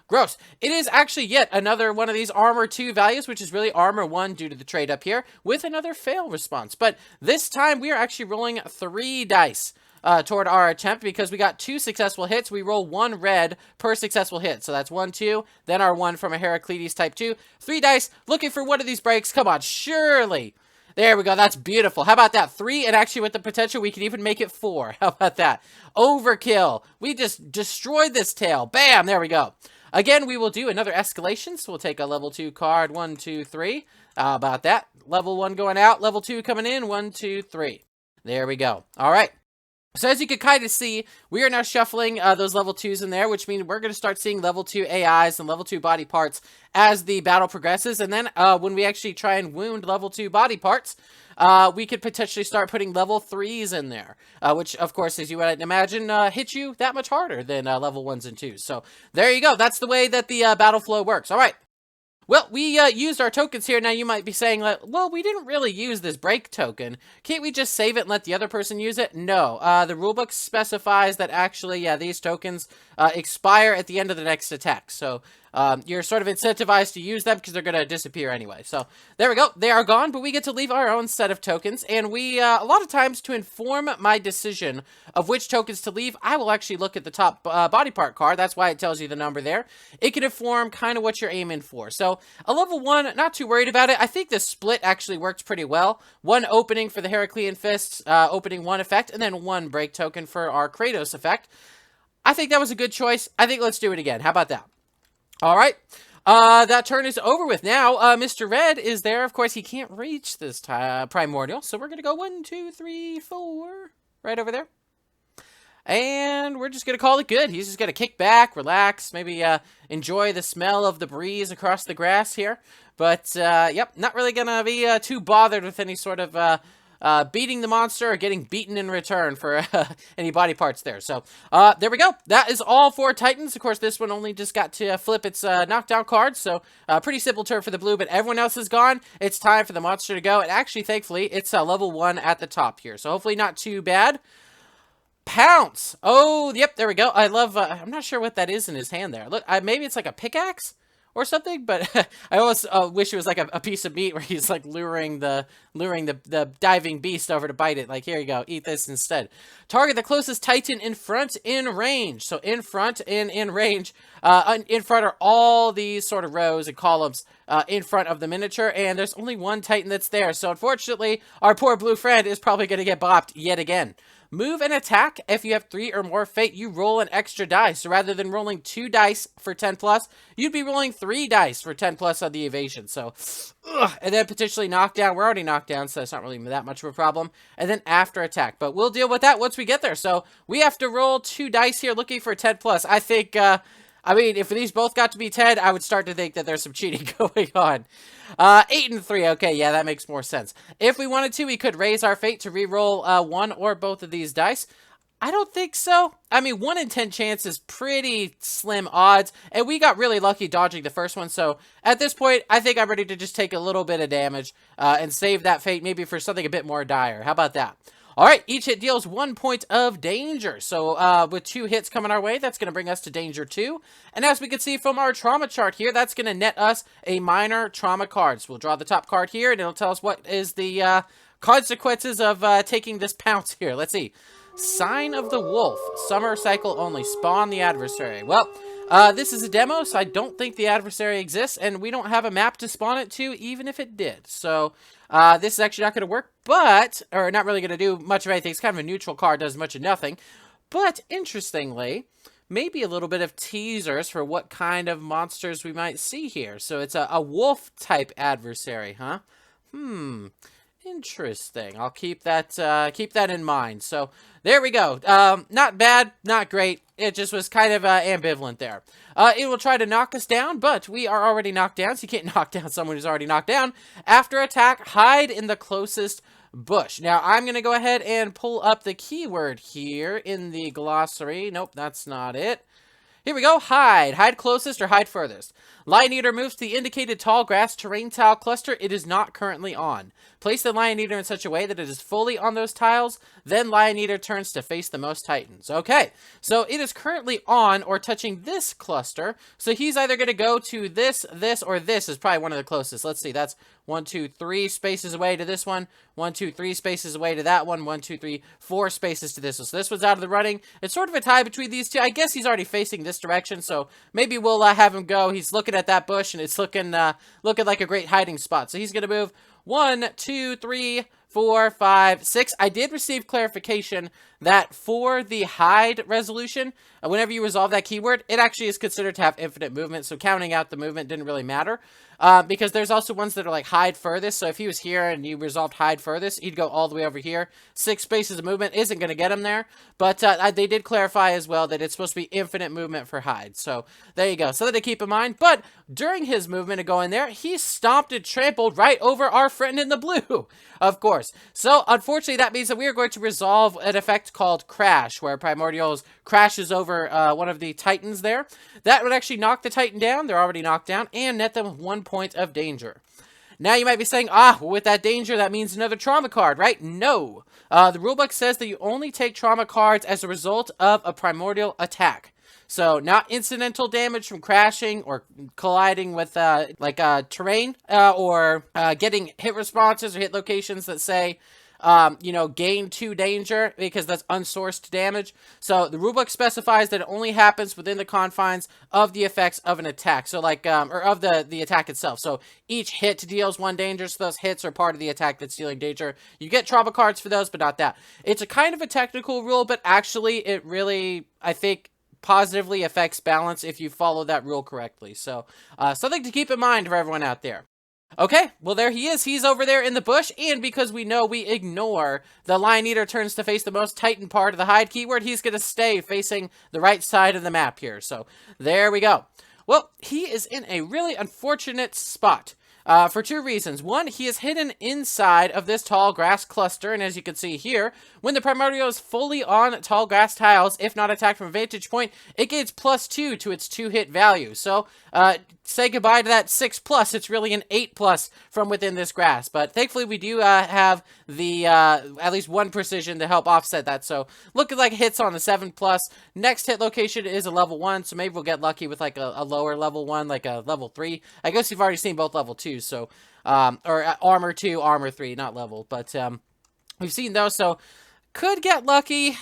Gross. It is actually yet another one of these armor 2 values, which is really armor 1 due to the trade up here, with another fail response. But this time, we are actually rolling 3 dice toward our attempt because we got 2 successful hits. We roll 1 red per successful hit. So that's 1, 2, then our 1 from a Heracles type 2. 3 dice, looking for one of these breaks. Come on, surely. There we go. That's beautiful. How about that? 3, and actually with the potential, we can even make it 4. How about that? Overkill. We just destroyed this tail. Bam! There we go. Again, we will do another escalation, so we'll take a level 2 card. 1, 2, 3. How about that? Level 1 going out. Level 2 coming in. 1, 2, 3. There we go. All right. So as you can kind of see, we are now shuffling those level 2s in there, which means we're going to start seeing level 2 AIs and level 2 body parts as the battle progresses. And then when we actually try and wound level 2 body parts, we could potentially start putting level 3s in there, which, of course, as you would imagine, hit you that much harder than level 1s and 2s. So there you go. That's the way that the battle flow works. All right. Well, we used our tokens here. Now, you might be saying, like, well, we didn't really use this break token. Can't we just save it and let the other person use it? No. The rulebook specifies that actually, yeah, these tokens expire at the end of the next attack. So you're sort of incentivized to use them because they're going to disappear anyway. So there we go. They are gone, but we get to leave our own set of tokens. And we, a lot of times, to inform my decision of which tokens to leave, I will actually look at the top body part card. That's why it tells you the number there. It can inform kind of what you're aiming for. So a level 1, not too worried about it. I think the split actually works pretty well. 1 opening for the Heraclean Fists, opening 1 effect, and then 1 break token for our Kratos effect. I think that was a good choice. I think let's do it again. How about that? All right. That turn is over with now. Mr. Red is there. Of course, he can't reach this primordial, so we're going to go 1, 2, 3, 4, right over there. And we're just going to call it good. He's just going to kick back, relax, maybe enjoy the smell of the breeze across the grass here. But, yep, not really going to be too bothered with any sort of beating the monster or getting beaten in return for any body parts there. So, there we go. That is all for Titans. Of course, this one only just got to flip its knockdown card, so pretty simple turn for the blue, but everyone else is gone. It's time for the monster to go, and actually, thankfully, it's level 1 at the top here, so hopefully not too bad. Pounce! Oh, yep, there we go. I love, I'm not sure what that is in his hand there. Look, maybe it's like a pickaxe or something, but I always wish it was like a piece of meat where he's like luring the diving beast over to bite it. Like, here you go, eat this instead. Target the closest Titan in front in range. So in front and in range. In front are all these sort of rows and columns in front of the miniature, and there's only 1 Titan that's there. So unfortunately, our poor blue friend is probably going to get bopped yet again. Move and attack. If you have 3 or more fate, you roll an extra dice. So rather than rolling 2 dice for 10 plus, you'd be rolling 3 dice for 10 plus on the evasion. So, and then potentially knockdown. We're already knocked down, so it's not really that much of a problem. And then after attack. But we'll deal with that once we get there. So we have to roll 2 dice here looking for 10 plus. I think I mean, if these both got to be 10, I would start to think that there's some cheating going on. 8 and 3. Okay, yeah, that makes more sense. If we wanted to, we could raise our fate to re-roll one or both of these dice. I don't think so. I mean, 1 in 10 chance is pretty slim odds, and we got really lucky dodging the first one, so at this point, I think I'm ready to just take a little bit of damage and save that fate maybe for something a bit more dire. How about that? Alright, each hit deals 1 point of danger, so with 2 hits coming our way, that's going to bring us to danger 2, and as we can see from our trauma chart here, that's going to net us a minor trauma card. So we'll draw the top card here, and it'll tell us what is the consequences of taking this pounce here. Let's see. Sign of the Wolf. Summer cycle only. Spawn the adversary. Well, this is a demo, so I don't think the adversary exists, and we don't have a map to spawn it to, even if it did. So, this is actually not going to work, but, or not really going to do much of anything. It's kind of a neutral card, does much of nothing. But, interestingly, maybe a little bit of teasers for what kind of monsters we might see here. So, it's a wolf-type adversary, huh? Interesting. I'll keep that in mind. So, there we go. Not bad, not great. It just was kind of ambivalent there. It will try to knock us down, but we are already knocked down, so you can't knock down someone who's already knocked down. After attack, hide in the closest bush. Now, I'm going to go ahead and pull up the keyword here in the glossary. Nope, that's not it. Here we go. Hide. Hide closest or hide furthest. Lion Eater moves to the indicated tall grass terrain tile cluster it is not currently on. Place the Lion Eater in such a way that it is fully on those tiles. Then Lion Eater turns to face the most Titans. Okay, so it is currently on or touching this cluster. So he's either going to go to this, or this is probably one of the closest. Let's see. That's 1, 2, 3 spaces away to this one. 1, 2, 3 spaces away to that one. 1, 2, 3, 4 spaces to this one. So this one's out of the running. It's sort of a tie between these two. I guess he's already facing this direction, so maybe we'll have him go. He's looking at that bush, and it's looking like a great hiding spot. So he's going to move 1, 2, 3, 4, 5, 6. I did receive clarification that for the hide resolution, whenever you resolve that keyword, it actually is considered to have infinite movement, so counting out the movement didn't really matter. Because there's also ones that are like hide furthest, so if he was here and you resolved hide furthest, he'd go all the way over here. 6 spaces of movement isn't going to get him there, but they did clarify as well that it's supposed to be infinite movement for hide, so there you go. Something to keep in mind, but during his movement of going there, he stomped and trampled right over our friend in the blue, of course. So, unfortunately, that means that we are going to resolve an effect called Crash, where Primordials crashes over one of the Titans there. That would actually knock the Titan down. They're already knocked down, and net them 1 point of danger. Now you might be saying, well, with that danger, that means another trauma card, right? No. The rulebook says that you only take trauma cards as a result of a primordial attack. So, not incidental damage from crashing or colliding with, terrain, or getting hit responses or hit locations that say, gain 2 danger, because that's unsourced damage. So the rulebook specifies that it only happens within the confines of the effects of an attack. So or of the attack itself. So each hit deals 1 danger, so those hits are part of the attack that's dealing danger. You get trauma cards for those, but not that. It's a kind of a technical rule, but actually it really, I think, positively affects balance if you follow that rule correctly. So, something to keep in mind for everyone out there. Okay, well there he is. He's over there in the bush, and because we know we ignore the Lion Eater turns to face the most Titan part of the hide keyword, he's going to stay facing the right side of the map here. So, there we go. Well, he is in a really unfortunate spot. For 2 reasons. One, he is hidden inside of this tall grass cluster, and as you can see here, when the Primordial is fully on tall grass tiles, if not attacked from a vantage point, it gains +2 to its 2-hit value. So, say goodbye to that 6+, it's really an 8+ from within this grass. But thankfully, we do have the at least 1 precision to help offset that. So, looking like hits on the 7+. Next hit location is a level 1, so maybe we'll get lucky with like a lower level 1, like a level 3. I guess you've already seen both level 2s, so, or armor 2, armor 3, not level, but we've seen those, so could get lucky.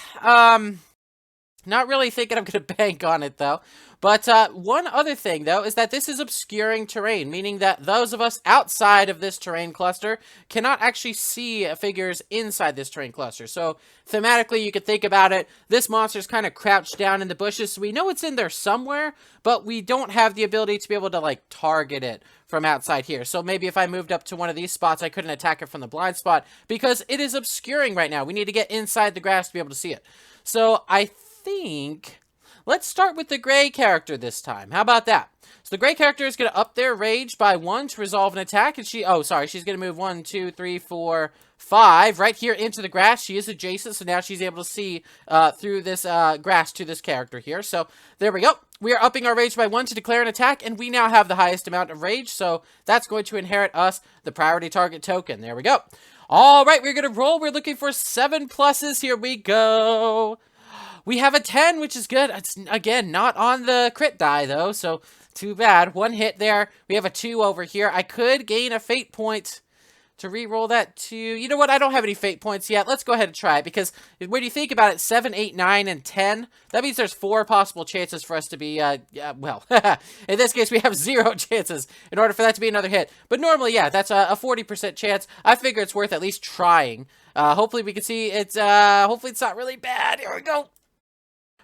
Not really thinking I'm going to bank on it, though. But one other thing, though, is that this is obscuring terrain, meaning that those of us outside of this terrain cluster cannot actually see figures inside this terrain cluster. So, thematically, you could think about it. This monster's kind of crouched down in the bushes, so we know it's in there somewhere, but we don't have the ability to be able to, like, target it from outside here. So, maybe if I moved up to one of these spots, I couldn't attack it from the blind spot, because it is obscuring right now. We need to get inside the grass to be able to see it. So, I think let's start with the gray character this time. How about that? So the gray character is going to up their rage by 1 to resolve an attack. And she's going to move 1, 2, 3, 4, 5 right here into the grass. She is adjacent, so now she's able to see through this grass to this character here. So there we go. We are upping our rage by 1 to declare an attack, and we now have the highest amount of rage. So that's going to inherit us the priority target token. There we go. All right, we're going to roll. We're looking for 7 pluses. Here we go. We have a 10, which is good. It's, again, not on the crit die, though, so too bad. 1 hit there. We have a 2 over here. I could gain a fate point to re-roll that to... You know what? I don't have any fate points yet. Let's go ahead and try it, because when you think about it, 7, 8, 9, and 10, that means there's 4 possible chances for us to be, well, in this case, we have 0 chances in order for that to be another hit. But normally, yeah, that's a 40% chance. I figure it's worth at least trying. Hopefully we can see it's, hopefully it's not really bad. Here we go.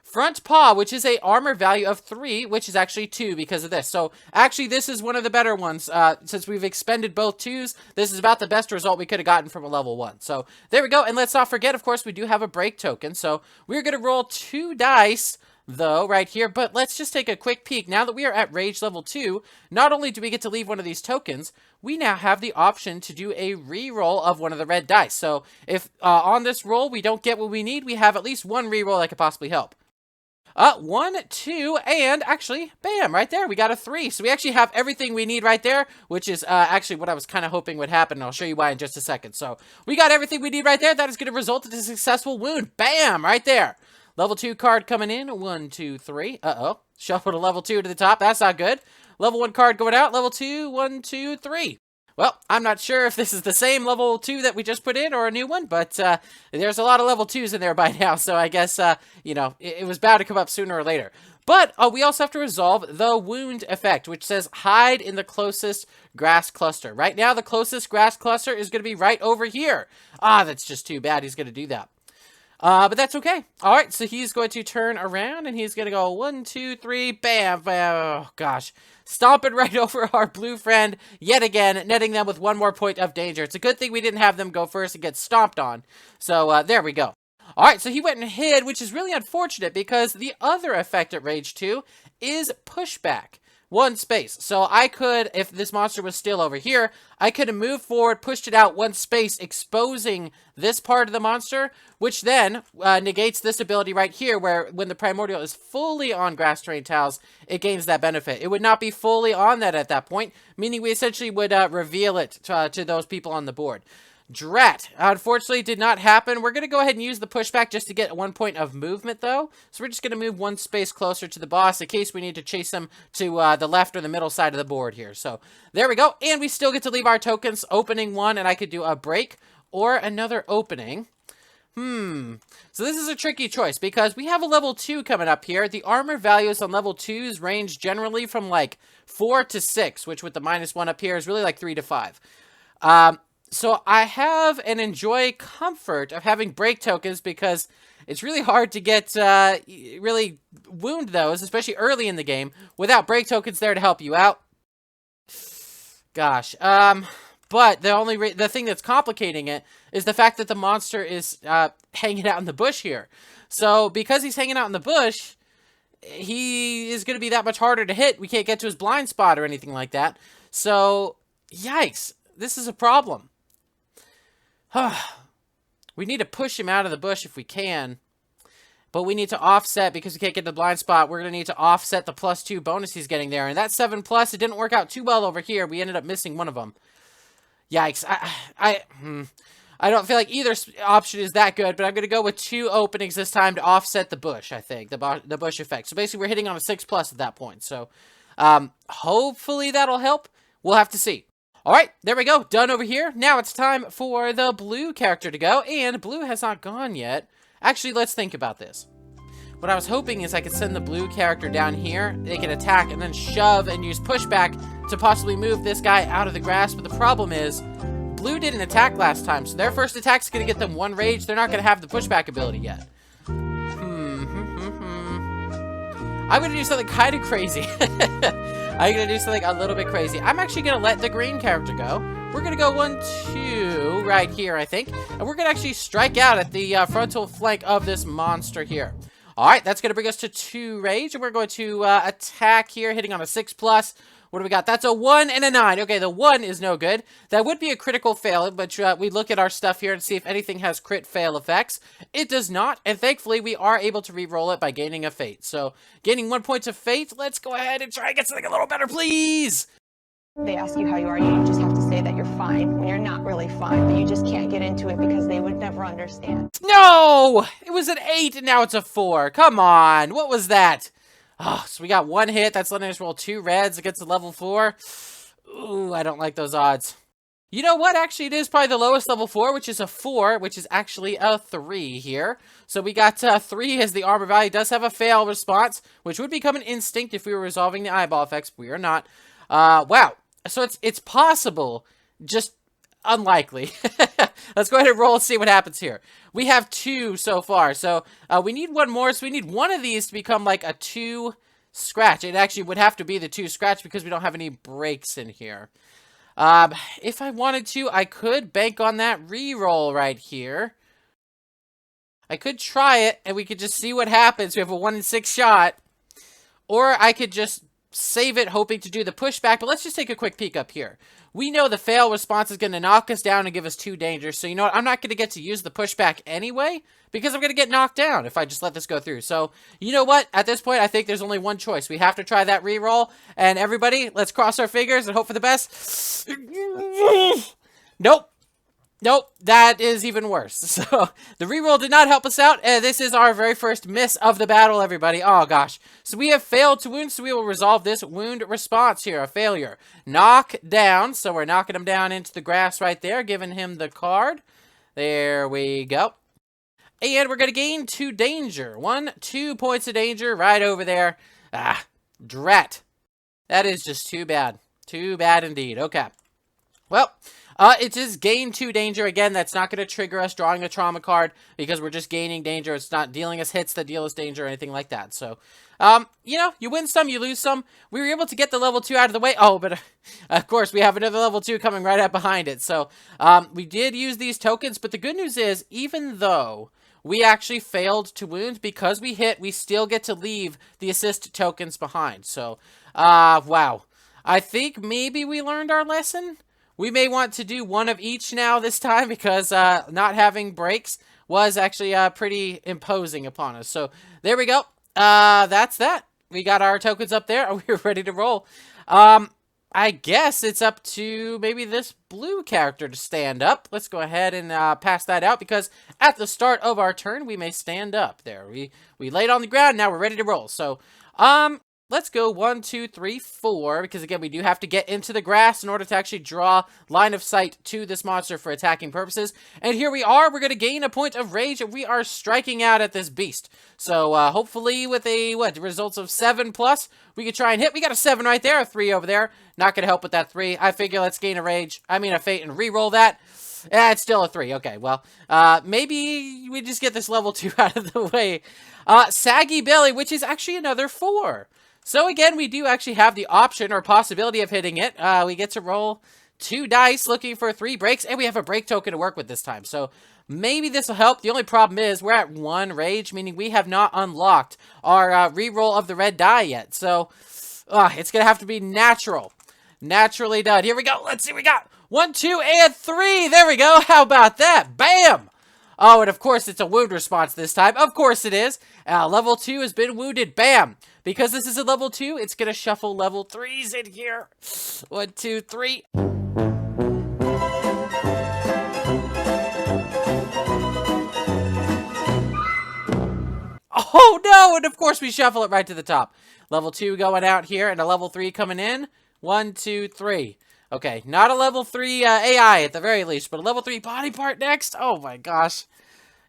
Front paw, which is a armor value of 3, which is actually 2 because of this. So actually, this is one of the better ones. Since we've expended both 2s, this is about the best result we could have gotten from a level 1. So there we go. And let's not forget, of course, we do have a break token. So we're going to roll 2 dice, though, right here. But let's just take a quick peek. Now that we are at rage level 2, not only do we get to leave one of these tokens, we now have the option to do a re-roll of one of the red dice. So if on this roll we don't get what we need, we have at least 1 re-roll that could possibly help. 1, 2, and actually, bam, right there, we got a 3. So we actually have everything we need right there, which is actually what I was kind of hoping would happen, and I'll show you why in just a second. So we got everything we need right there. That is going to result in a successful wound. Bam, right there. Level 2 card coming in. 1, 2, 3. Uh-oh. Shuffled a level 2 to the top. That's not good. Level 1 card going out. Level 2, 1, 2, 3. Well, I'm not sure if this is the same level 2 that we just put in or a new one, but there's a lot of level 2s in there by now, so I guess, you know, it was bound to come up sooner or later. But we also have to resolve the wound effect, which says hide in the closest grass cluster. Right now, the closest grass cluster is going to be right over here. That's just too bad he's going to do that. But that's okay. All right, so he's going to turn around, and he's going to go 1, 2, 3, bam, bam. Oh, gosh. Stomping right over our blue friend yet again, netting them with 1 more point of danger. It's a good thing we didn't have them go first and get stomped on. So, there we go. All right, so he went and hid, which is really unfortunate because the other effect at Rage 2 is pushback. 1 space. So I could, if this monster was still over here, I could have moved forward, pushed it out 1 space, exposing this part of the monster, which then negates this ability right here, where when the primordial is fully on grass terrain tiles, it gains that benefit. It would not be fully on that at that point, meaning we essentially would reveal it to those people on the board. Drat. Unfortunately, did not happen. We're going to go ahead and use the pushback just to get 1 point of movement, though. So we're just going to move 1 space closer to the boss in case we need to chase him to the left or the middle side of the board here. So there we go. And we still get to leave our tokens opening 1, and I could do a break or another opening. So this is a tricky choice because we have a level 2 coming up here. The armor values on level 2s range generally from like 4 to 6, which with the -1 up here is really like 3 to 5. So I have and enjoy comfort of having break tokens because it's really hard to get, really wound those, especially early in the game, without break tokens there to help you out. Gosh, but the thing that's complicating it is the fact that the monster is, hanging out in the bush here. So because he's hanging out in the bush, he is going to be that much harder to hit. We can't get to his blind spot or anything like that. So, yikes, this is a problem. We need to push him out of the bush if we can. But we need to offset, because we can't get the blind spot, we're going to need to offset the +2 bonus he's getting there. And that 7+, it didn't work out too well over here. We ended up missing one of them. Yikes. I don't feel like either option is that good, but I'm going to go with 2 openings this time to offset the bush, I think. The bush effect. So basically, we're hitting on a 6+ at that point. So, hopefully that'll help. We'll have to see. All right, there we go. Done over here. Now it's time for the blue character to go, and blue has not gone yet. Actually, let's think about this. What I was hoping is I could send the blue character down here. They can attack and then shove and use pushback to possibly move this guy out of the grass. But the problem is, blue didn't attack last time, so their first attack is going to get them 1 rage. They're not going to have the pushback ability yet. I'm going to do something kind of crazy. I'm going to do something a little bit crazy. I'm actually going to let the green character go. We're going to go 1, 2 right here, I think. And we're going to actually strike out at the frontal flank of this monster here. All right, that's going to bring us to 2 rage, and we're going to attack here, hitting on a 6+. What do we got? That's a 1 and a 9. Okay, the 1 is no good. That would be a critical fail, but we look at our stuff here and see if anything has crit fail effects. It does not, and thankfully we are able to re-roll it by gaining a fate. So, gaining 1 point of fate, let's go ahead and try and get something a little better, please! They ask you how you are, you just have to say that you're fine when you're not really fine, but you just can't get into it because they would never understand. No! It was an 8 and now it's a 4. Come on, what was that? Oh, so we got 1 hit. That's letting us roll 2 reds against a level 4. Ooh, I don't like those odds. You know what? Actually, it is probably the lowest level 4, which is a 4, which is actually a 3 here. So we got 3 as the armor value. Does have a fail response, which would become an instinct if we were resolving the eyeball effects. We are not. Wow. So it's possible, just unlikely. Let's go ahead and roll and see what happens here. We have 2 so far, so we need 1 more, so we need 1 of these to become like a 2 scratch. It actually would have to be the 2 scratch because we don't have any breaks in here. If I wanted to, I could bank on that re-roll right here. I could try it, and we could just see what happens. We have a 1 in 6 shot. Or I could just save it, hoping to do the pushback, but let's just take a quick peek up here. We know the fail response is going to knock us down and give us 2 dangers, so you know what? I'm not going to get to use the pushback anyway, because I'm going to get knocked down if I just let this go through. So, you know what? At this point, I think there's only 1 choice. We have to try that reroll, and everybody, let's cross our fingers and hope for the best. Nope. Nope, that is even worse. So, the reroll did not help us out. This is our very first miss of the battle, everybody. Oh, gosh. So, we have failed to wound, so we will resolve this wound response here. A failure. Knock down. So, we're knocking him down into the grass right there, giving him the card. There we go. And we're going to gain 2 danger. 2 points of danger right over there. Ah, drat. That is just too bad. Too bad indeed. Okay. Well, it is gain 2 danger. Again, that's not going to trigger us drawing a trauma card because we're just gaining danger. It's not dealing us hits that deal us danger or anything like that. So, you know, you win some, you lose some. We were able to get the level 2 out of the way. Oh, but of course, we have another level 2 coming right up behind it. So, we did use these tokens, but the good news is, even though we actually failed to wound, because we hit, we still get to leave the assist tokens behind. So, wow. I think maybe we learned our lesson. We may want to do 1 of each now this time because not having breaks was actually pretty imposing upon us. So there we go. That's that. We got our tokens up there and we're ready to roll. I guess it's up to maybe this blue character to stand up. Let's go ahead and pass that out because at the start of our turn, we may stand up. There, we laid on the ground. Now we're ready to roll. So, let's go 1, 2, 3, 4, because again, we do have to get into the grass in order to actually draw line of sight to this monster for attacking purposes. And here we are, we're going to gain a point of rage, and we are striking out at this beast. So, hopefully with a, results of 7+, we could try and hit. We got a 7 right there, a 3 over there. Not going to help with that 3. I figure let's gain a fate and re-roll that. Yeah, it's still a 3. Okay, well, maybe we just get this level 2 out of the way. Saggy Belly, which is actually another 4. So again, we do actually have the option or possibility of hitting it. We get to roll 2 dice looking for 3 breaks, and we have a break token to work with this time. So maybe this will help. The only problem is we're at 1 rage, meaning we have not unlocked our reroll of the red die yet. So it's going to have to be natural. Naturally done. Here we go. Let's see. We got 1, 2, and 3. There we go. How about that? Bam! Oh, and of course, it's a wound response this time. Of course it is. Level 2 has been wounded. Bam! Because this is a level 2, it's going to shuffle level 3s in here. 1, 2, 3. Oh, no! And of course, we shuffle it right to the top. Level 2 going out here, and a level 3 coming in. 1, 2, 3. Okay, not a level 3 AI at the very least, but a level 3 body part next? Oh my gosh.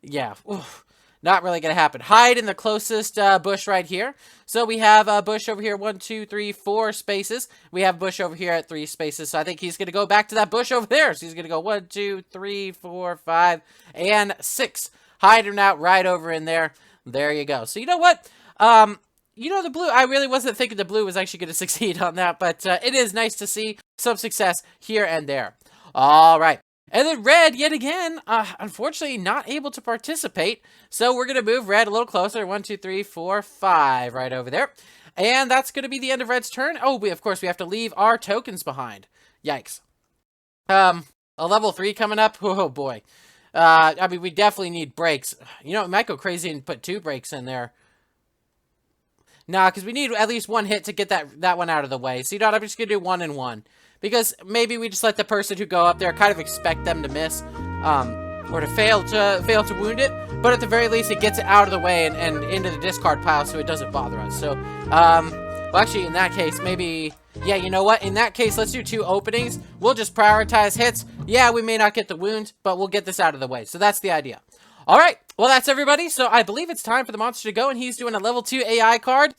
Yeah, oof. Not really going to happen. Hide in the closest bush right here. So we have a bush over here, 1, 2, 3, 4 spaces. We have bush over here at 3 spaces. So I think he's going to go back to that bush over there. So he's going to go 1, 2, 3, 4, 5, and 6. Hide him out right over in there. There you go. So you know what? You know, the blue, I really wasn't thinking the blue was actually going to succeed on that, but it is nice to see some success here and there. All right. And then red, yet again, unfortunately not able to participate. So we're going to move red a little closer. 1, 2, 3, 4, 5 right over there. And that's going to be the end of red's turn. Oh, of course, we have to leave our tokens behind. Yikes. A level 3 coming up. Oh, boy. I mean, we definitely need breaks. You know, we might go crazy and put 2 breaks in there. Nah, because we need at least 1 hit to get that one out of the way. So, you know what? I'm just going to do 1 and 1. Because maybe we just let the person who go up there kind of expect them to miss, or to fail to wound it. But at the very least, it gets it out of the way and into the discard pile so it doesn't bother us. So, well, actually, in that case, maybe, yeah, you know what? In that case, let's do 2 openings. We'll just prioritize hits. Yeah, we may not get the wound, but we'll get this out of the way. So that's the idea. All right, well, that's everybody. So I believe it's time for the monster to go, and he's doing a level 2 AI card.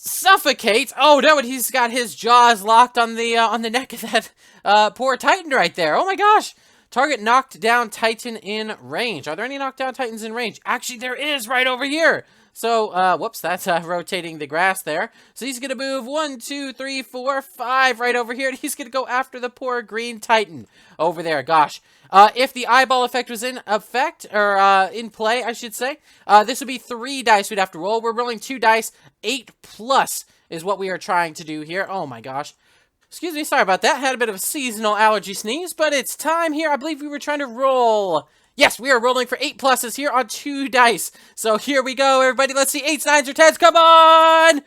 Suffocate. Oh no, and he's got his jaws locked on the neck of that poor Titan right there. Oh my gosh. Target knocked down Titan in range. Are there any knockdown Titans in range? Actually, there is right over here. So, whoops, that's rotating the grass there. So he's going to move 1, 2, 3, 4, 5 right over here. And he's going to go after the poor green Titan over there. Gosh. If the eyeball effect was in effect, or in play, I should say, this would be 3 dice we'd have to roll. We're rolling 2 dice. 8+ is what we are trying to do here. Oh my gosh. Excuse me, sorry about that. Had a bit of a seasonal allergy sneeze, but it's time here. I believe we were trying to roll. Yes, we are rolling for 8+ here on 2 dice. So here we go, everybody. Let's see, 8s, 9s, or 10s. Come on!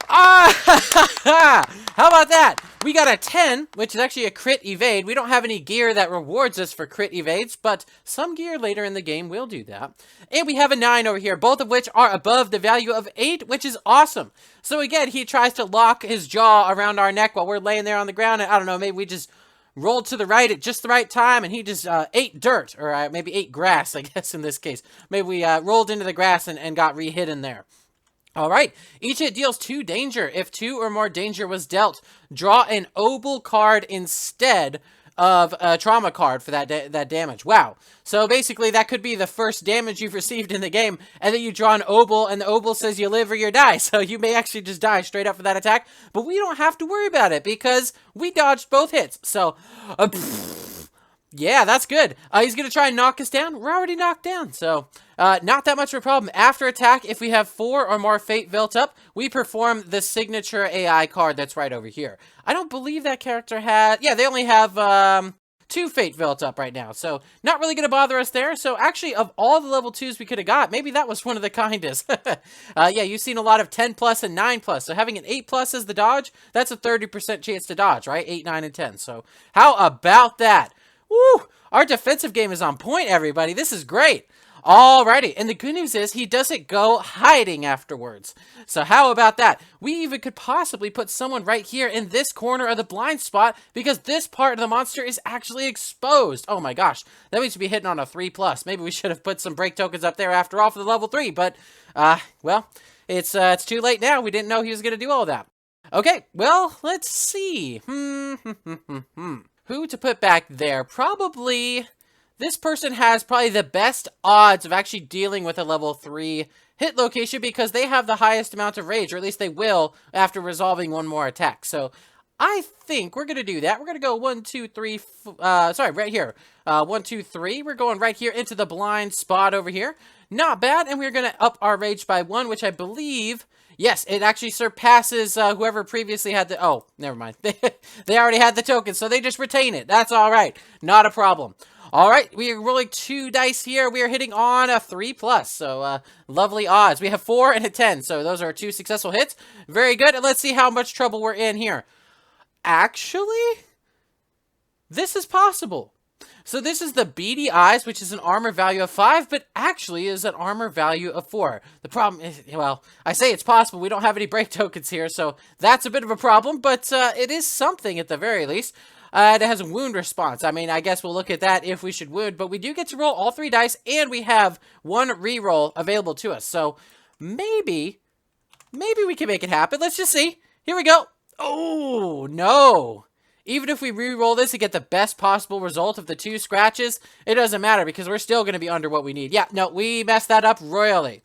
Ah! How about that? We got a 10, which is actually a crit evade. We don't have any gear that rewards us for crit evades, but some gear later in the game will do that. And we have a 9 over here, both of which are above the value of 8, which is awesome. So again, he tries to lock his jaw around our neck while we're laying there on the ground, and I don't know, maybe we just rolled to the right at just the right time, and he just ate dirt, or maybe ate grass, I guess, in this case. Maybe we rolled into the grass and got re-hidden there. Alright, each hit deals 2 danger. If 2 or more danger was dealt, draw an obol card instead of a trauma card for that damage. Wow. So basically, that could be the first damage you've received in the game, and then you draw an obol, and the obol says you live or you die. So you may actually just die straight up for that attack, but we don't have to worry about it because we dodged both hits. So, yeah, that's good. He's going to try and knock us down. We're already knocked down, so not that much of a problem. After attack, if we have 4 or more fate built up, we perform the signature AI card that's right over here. I don't believe that character had... Yeah, they only have 2 fate built up right now, so not really going to bother us there. So actually, of all the level 2s we could have got, maybe that was one of the kindest. Yeah, you've seen a lot of 10+ and 9+, so having an 8+ as the dodge, that's a 30% chance to dodge, right? 8, 9, and 10. So how about that? Woo! Our defensive game is on point, everybody. This is great. Alrighty, and the good news is he doesn't go hiding afterwards. So how about that? We even could possibly put someone right here in this corner of the blind spot because this part of the monster is actually exposed. Oh my gosh, that means to be hitting on a 3+. Maybe we should have put some break tokens up there after all for the level 3, but, well, it's too late now. We didn't know he was going to do all that. Okay, well, let's see. Who to put back there? Probably... This person has probably the best odds of actually dealing with a level 3 hit location because they have the highest amount of rage, or at least they will after resolving 1 more attack. So I think we're going to do that. We're going to go 1, 2, 3, sorry, right here. 1, 2, 3. We're going right here into the blind spot over here. Not bad, and we're going to up our rage by 1, which I believe... Yes, it actually surpasses whoever previously had the... Oh, never mind. They already had the token, so they just retain it. That's all right. Not a problem. All right, we are rolling 2 dice here. We are hitting on a 3+, so lovely odds. We have 4 and a 10, so those are 2 successful hits. Very good, and let's see how much trouble we're in here. Actually, this is possible. So this is the beady eyes, which is an armor value of 5, but actually is an armor value of 4. The problem is, well, I say it's possible. We don't have any break tokens here, so that's a bit of a problem, but it is something at the very least. It has a wound response. I mean, I guess we'll look at that if we should wound, but we do get to roll all 3 dice, and we have 1 reroll available to us. So maybe we can make it happen. Let's just see. Here we go. Oh, no. Even if we re-roll this and get the best possible result of the 2 scratches, it doesn't matter because we're still going to be under what we need. Yeah, no, we messed that up royally.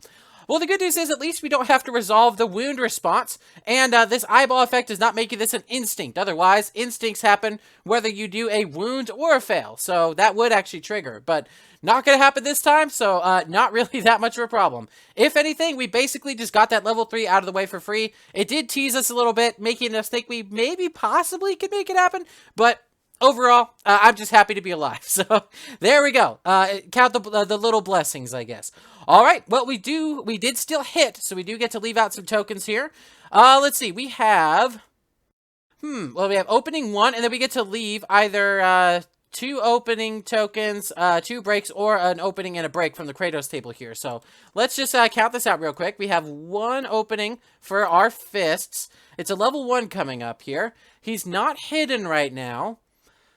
Well, the good news is at least we don't have to resolve the wound response, and this eyeball effect is not making this an instinct. Otherwise, instincts happen whether you do a wound or a fail, so that would actually trigger, but not going to happen this time, so not really that much of a problem. If anything, we basically just got that level 3 out of the way for free. It did tease us a little bit, making us think we maybe possibly could make it happen, but overall, I'm just happy to be alive. So there we go. Count the little blessings, I guess. All right. Well, we did still hit, so we do get to leave out some tokens here. Let's see. We have, well, we have opening 1, and then we get to leave either 2 opening tokens, 2 breaks, or an opening and a break from the Kratos table here. So let's just count this out real quick. We have 1 opening for our fists. It's a level 1 coming up here. He's not hidden right now,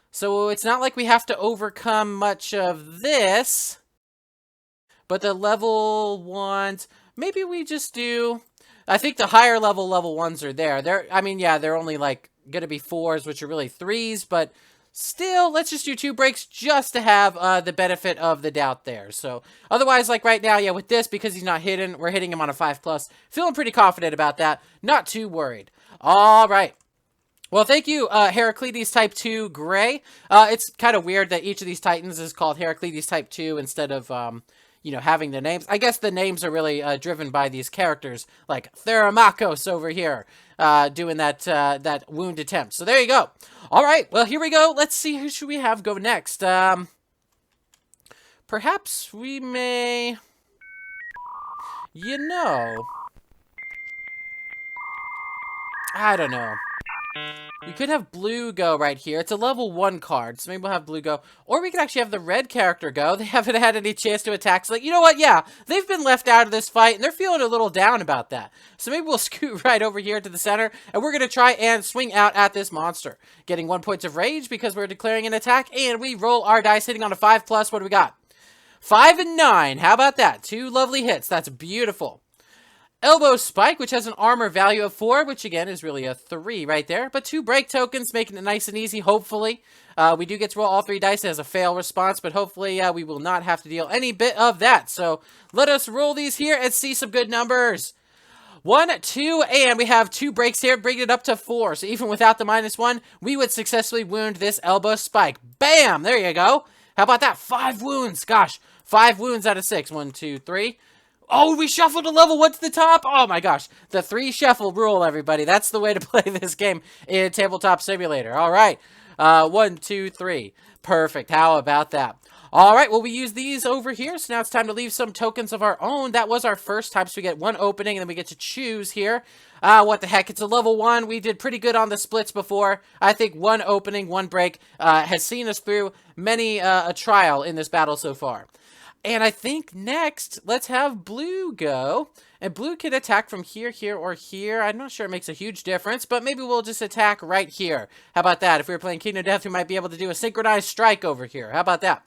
so it's not like we have to overcome much of this. But the level 1s, maybe we just do, I think the higher level 1s are there. I mean, yeah, they're only like going to be 4s, which are really 3s, but still, let's just do 2 breaks just to have the benefit of the doubt there. So otherwise, like right now, yeah, with this, because he's not hidden, we're hitting him on a 5+. Feeling pretty confident about that. Not too worried. All right. Well, thank you, Herakles Type 2 Gray. It's kind of weird that each of these titans is called Herakles Type 2 instead of, you know, having the names. I guess the names are really driven by these characters, like Theramakos over here, doing that wound attempt. So there you go. All right, well, here we go. Let's see, who should we have go next? Perhaps we may, you know, I don't know. We could have blue go right here. It's a level 1 card, so maybe we'll have blue go. Or we could actually have the red character go. They haven't had any chance to attack. So, like, you know what? Yeah, they've been left out of this fight, and they're feeling a little down about that. So maybe we'll scoot right over here to the center, and we're going to try and swing out at this monster. Getting 1 point of rage because we're declaring an attack, and we roll our dice hitting on a 5+. What do we got? 5 and 9. How about that? 2 lovely hits. That's beautiful. Elbow Spike, which has an armor value of 4, which again is really a 3 right there. But 2 break tokens, making it nice and easy, hopefully. We do get to roll all 3 dice as a fail response, but hopefully we will not have to deal any bit of that. So let us roll these here and see some good numbers. 1, 2, and we have 2 breaks here, bringing it up to 4. So even without the -1, we would successfully wound this Elbow Spike. Bam! There you go. How about that? 5 wounds. Gosh, 5 wounds out of 6. 1, 2, 3. Oh, we shuffled a level 1 to the top. Oh my gosh. The 3 shuffle rule, everybody. That's the way to play this game in Tabletop Simulator. All right. 1, 2, 3. Perfect. How about that? All right. Well, we use these over here. So now it's time to leave some tokens of our own. That was our first time. So we get 1 opening and then we get to choose here. What the heck? It's a level 1. We did pretty good on the splits before. I think 1 opening, 1 break has seen us through many a trial in this battle so far. And I think next, let's have blue go. And blue can attack from here, here, or here. I'm not sure it makes a huge difference, but maybe we'll just attack right here. How about that? If we were playing Kingdom Death, we might be able to do a synchronized strike over here. How about that?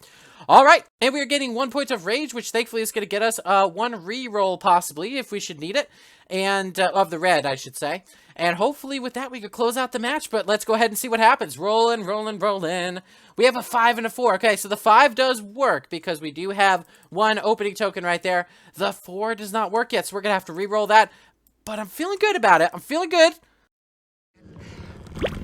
All right, and we are getting 1 point of rage, which thankfully is going to get us 1 re-roll possibly, if we should need it. And, of the red, I should say. And hopefully with that, we could close out the match, but let's go ahead and see what happens. Rolling, rolling, rolling. We have a 5 and a 4. Okay, so the 5 does work because we do have 1 opening token right there. The 4 does not work yet, so we're going to have to re-roll that. But I'm feeling good about it. I'm feeling good.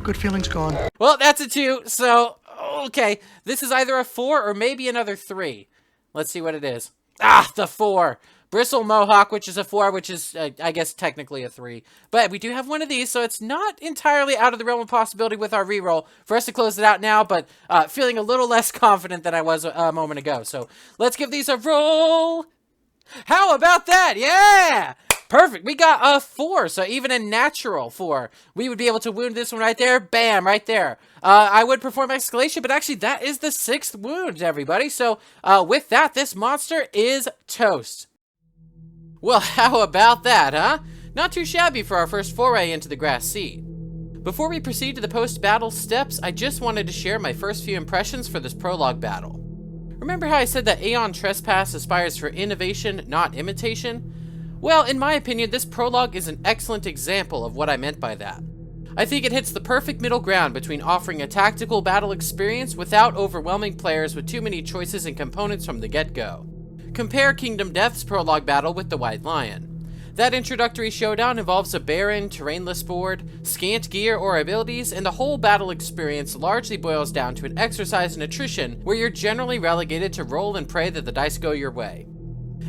Good feelings gone. Well, that's a 2, so, okay. This is either a 4 or maybe another 3. Let's see what it is. Ah, the 4. Bristle Mohawk, which is a 4, which is, I guess, technically a 3. But we do have 1 of these, so it's not entirely out of the realm of possibility with our reroll for us to close it out now, but feeling a little less confident than I was a moment ago. So let's give these a roll. How about that? Yeah! Perfect. We got a 4, so even a natural 4. We would be able to wound this one right there. Bam, right there. I would perform escalation, but actually that is the 6th wound, everybody. So with that, this monster is toast. Well, how about that, huh? Not too shabby for our first foray into the grass seed. Before we proceed to the post-battle steps, I just wanted to share my first few impressions for this prologue battle. Remember how I said that Aeon Trespass aspires for innovation, not imitation? Well, in my opinion, this prologue is an excellent example of what I meant by that. I think it hits the perfect middle ground between offering a tactical battle experience without overwhelming players with too many choices and components from the get-go. Compare Kingdom Death's prologue battle with the White Lion. That introductory showdown involves a barren, terrainless board, scant gear or abilities, and the whole battle experience largely boils down to an exercise in attrition where you're generally relegated to roll and pray that the dice go your way.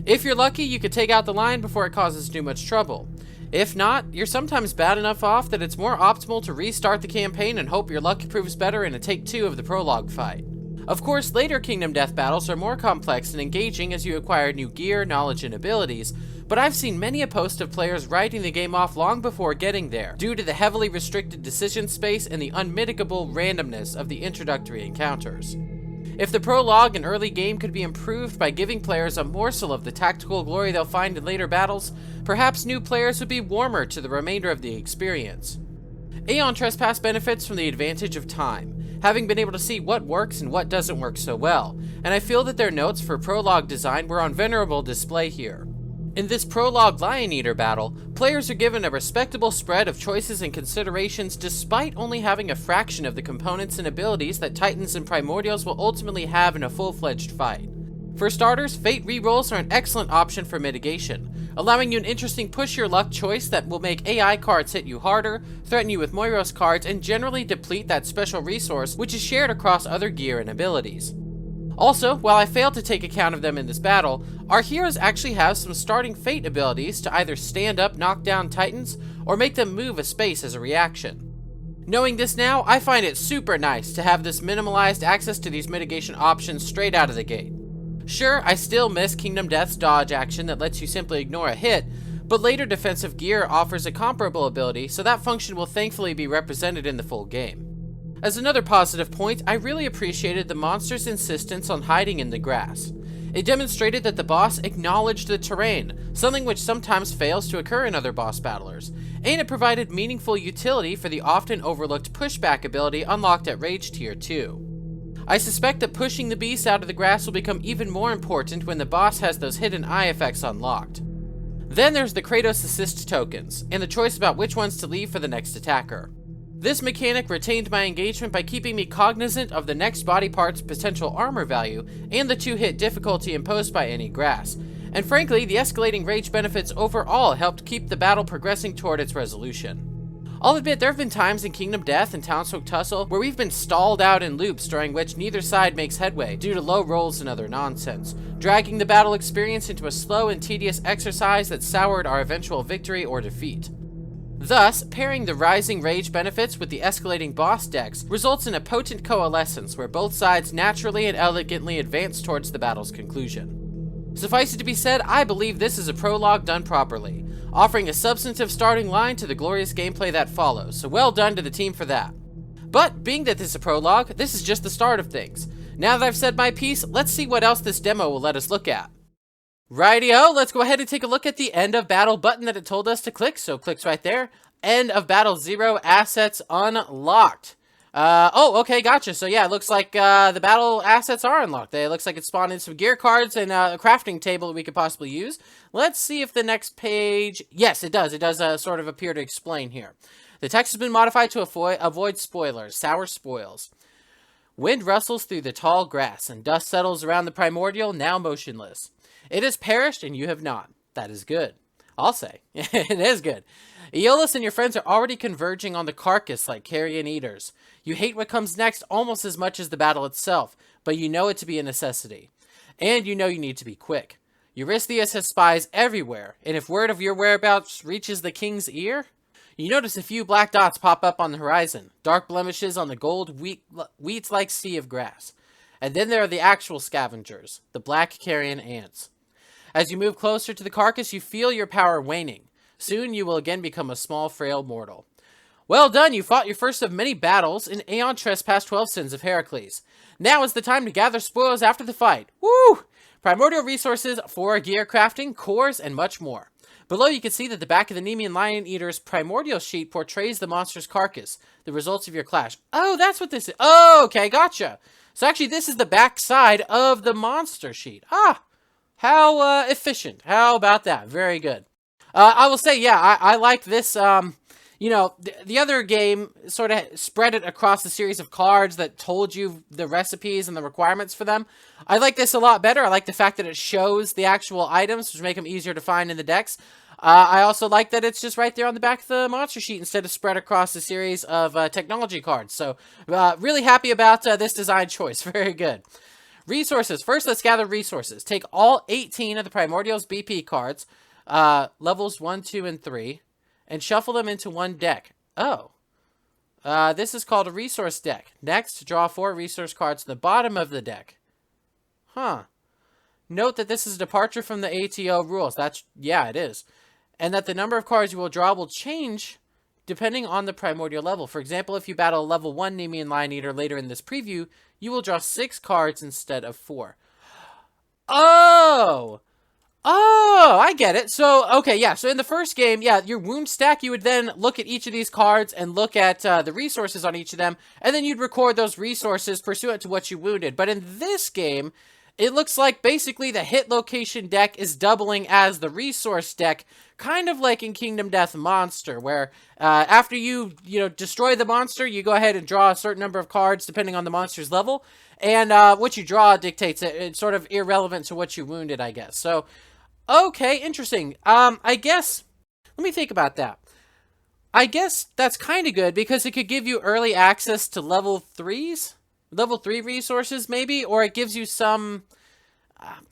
If you're lucky, you could take out the lion before it causes too much trouble. If not, you're sometimes bad enough off that it's more optimal to restart the campaign and hope your luck proves better in a take 2 of the prologue fight. Of course, later Kingdom Death battles are more complex and engaging as you acquire new gear, knowledge, and abilities, but I've seen many a post of players writing the game off long before getting there, due to the heavily restricted decision space and the unmitigable randomness of the introductory encounters. If the prologue and early game could be improved by giving players a morsel of the tactical glory they'll find in later battles, perhaps new players would be warmer to the remainder of the experience. Aeon Trespass benefits from the advantage of time, having been able to see what works and what doesn't work so well, and I feel that their notes for prologue design were on venerable display here. In this prologue Lion Eater battle, players are given a respectable spread of choices and considerations despite only having a fraction of the components and abilities that Titans and Primordials will ultimately have in a full-fledged fight. For starters, Fate rerolls are an excellent option for mitigation, allowing you an interesting push-your-luck choice that will make AI cards hit you harder, threaten you with Moiros cards, and generally deplete that special resource which is shared across other gear and abilities. Also, while I failed to take account of them in this battle, our heroes actually have some starting Fate abilities to either stand up, knock down Titans, or make them move a space as a reaction. Knowing this now, I find it super nice to have this minimalized access to these mitigation options straight out of the gate. Sure, I still miss Kingdom Death's dodge action that lets you simply ignore a hit, but later defensive gear offers a comparable ability, so that function will thankfully be represented in the full game. As another positive point, I really appreciated the monster's insistence on hiding in the grass. It demonstrated that the boss acknowledged the terrain, something which sometimes fails to occur in other boss battlers, and it provided meaningful utility for the often overlooked pushback ability unlocked at Rage Tier 2. I suspect that pushing the beast out of the grass will become even more important when the boss has those hidden eye effects unlocked. Then there's the Kratos assist tokens, and the choice about which ones to leave for the next attacker. This mechanic retained my engagement by keeping me cognizant of the next body part's potential armor value and the 2-hit difficulty imposed by any grass, and frankly, the escalating rage benefits overall helped keep the battle progressing toward its resolution. I'll admit there have been times in Kingdom Death and Townsfolk Tussle where we've been stalled out in loops during which neither side makes headway due to low rolls and other nonsense, dragging the battle experience into a slow and tedious exercise that soured our eventual victory or defeat. Thus, pairing the rising rage benefits with the escalating boss decks results in a potent coalescence where both sides naturally and elegantly advance towards the battle's conclusion. Suffice it to be said, I believe this is a prologue done properly, offering a substantive starting line to the glorious gameplay that follows, so well done to the team for that. But, being that this is a prologue, this is just the start of things. Now that I've said my piece, let's see what else this demo will let us look at. Rightio, let's go ahead and take a look at the end of battle button that it told us to click, so clicks right there. End of battle 0, assets unlocked. Okay, gotcha. So yeah, it looks like the battle assets are unlocked. It looks like it spawned in some gear cards and a crafting table that we could possibly use. Let's see if the next page... Yes, it does. It does sort of appear to explain here. The text has been modified to avoid spoilers, sour spoils. Wind rustles through the tall grass, and dust settles around the primordial, now motionless. It has perished, and you have not. That is good. I'll say. It is good. Aeolus and your friends are already converging on the carcass like carrion eaters. You hate what comes next almost as much as the battle itself, but you know it to be a necessity. And you know you need to be quick. Eurystheus has spies everywhere, and if word of your whereabouts reaches the king's ear, you notice a few black dots pop up on the horizon, dark blemishes on the gold wheat-like sea of grass. And then there are the actual scavengers, the black carrion ants. As you move closer to the carcass, you feel your power waning. Soon you will again become a small, frail mortal. Well done, you fought your first of many battles in Aeon Trespass 12 Sins of Herakles. Now is the time to gather spoils after the fight. Woo! Primordial resources for gear crafting, cores, and much more. Below you can see that the back of the Nemean Lion Eater's primordial sheet portrays the monster's carcass, the results of your clash. Oh, that's what this is. Oh, okay, gotcha. So actually this is the back side of the monster sheet. Ah! How efficient. How about that? Very good. I will say, yeah, I like this. you know, the other game sort of spread it across a series of cards that told you the recipes and the requirements for them. I like this a lot better. I like the fact that it shows the actual items, which make them easier to find in the decks. I also like that it's just right there on the back of the monster sheet instead of spread across a series of technology cards. So, really happy about this design choice. Very good. Resources. First, let's gather resources. Take all 18 of the Primordial's BP cards, levels 1, 2, and 3, and shuffle them into one deck. Oh. This is called a resource deck. Next, draw 4 resource cards to the bottom of the deck. Huh. Note that this is a departure from the ATO rules. Yeah, it is. And that the number of cards you will draw will change depending on the primordial level. For example, if you battle a level 1 Nemean Lion Eater later in this preview, you will draw 6 cards instead of 4. Oh! Oh, I get it. So, okay, yeah. So in the first game, yeah, your wound stack, you would then look at each of these cards and look at the resources on each of them, and then you'd record those resources pursuant to what you wounded. But in this game, it looks like basically the hit location deck is doubling as the resource deck, kind of like in Kingdom Death Monster, where after you destroy the monster, you go ahead and draw a certain number of cards depending on the monster's level, and what you draw dictates it. It's sort of irrelevant to what you wounded, I guess. So, okay, interesting. I guess, let me think about that. I guess that's kind of good because it could give you early access to level 3s? Level 3 resources, maybe? Or it gives you some...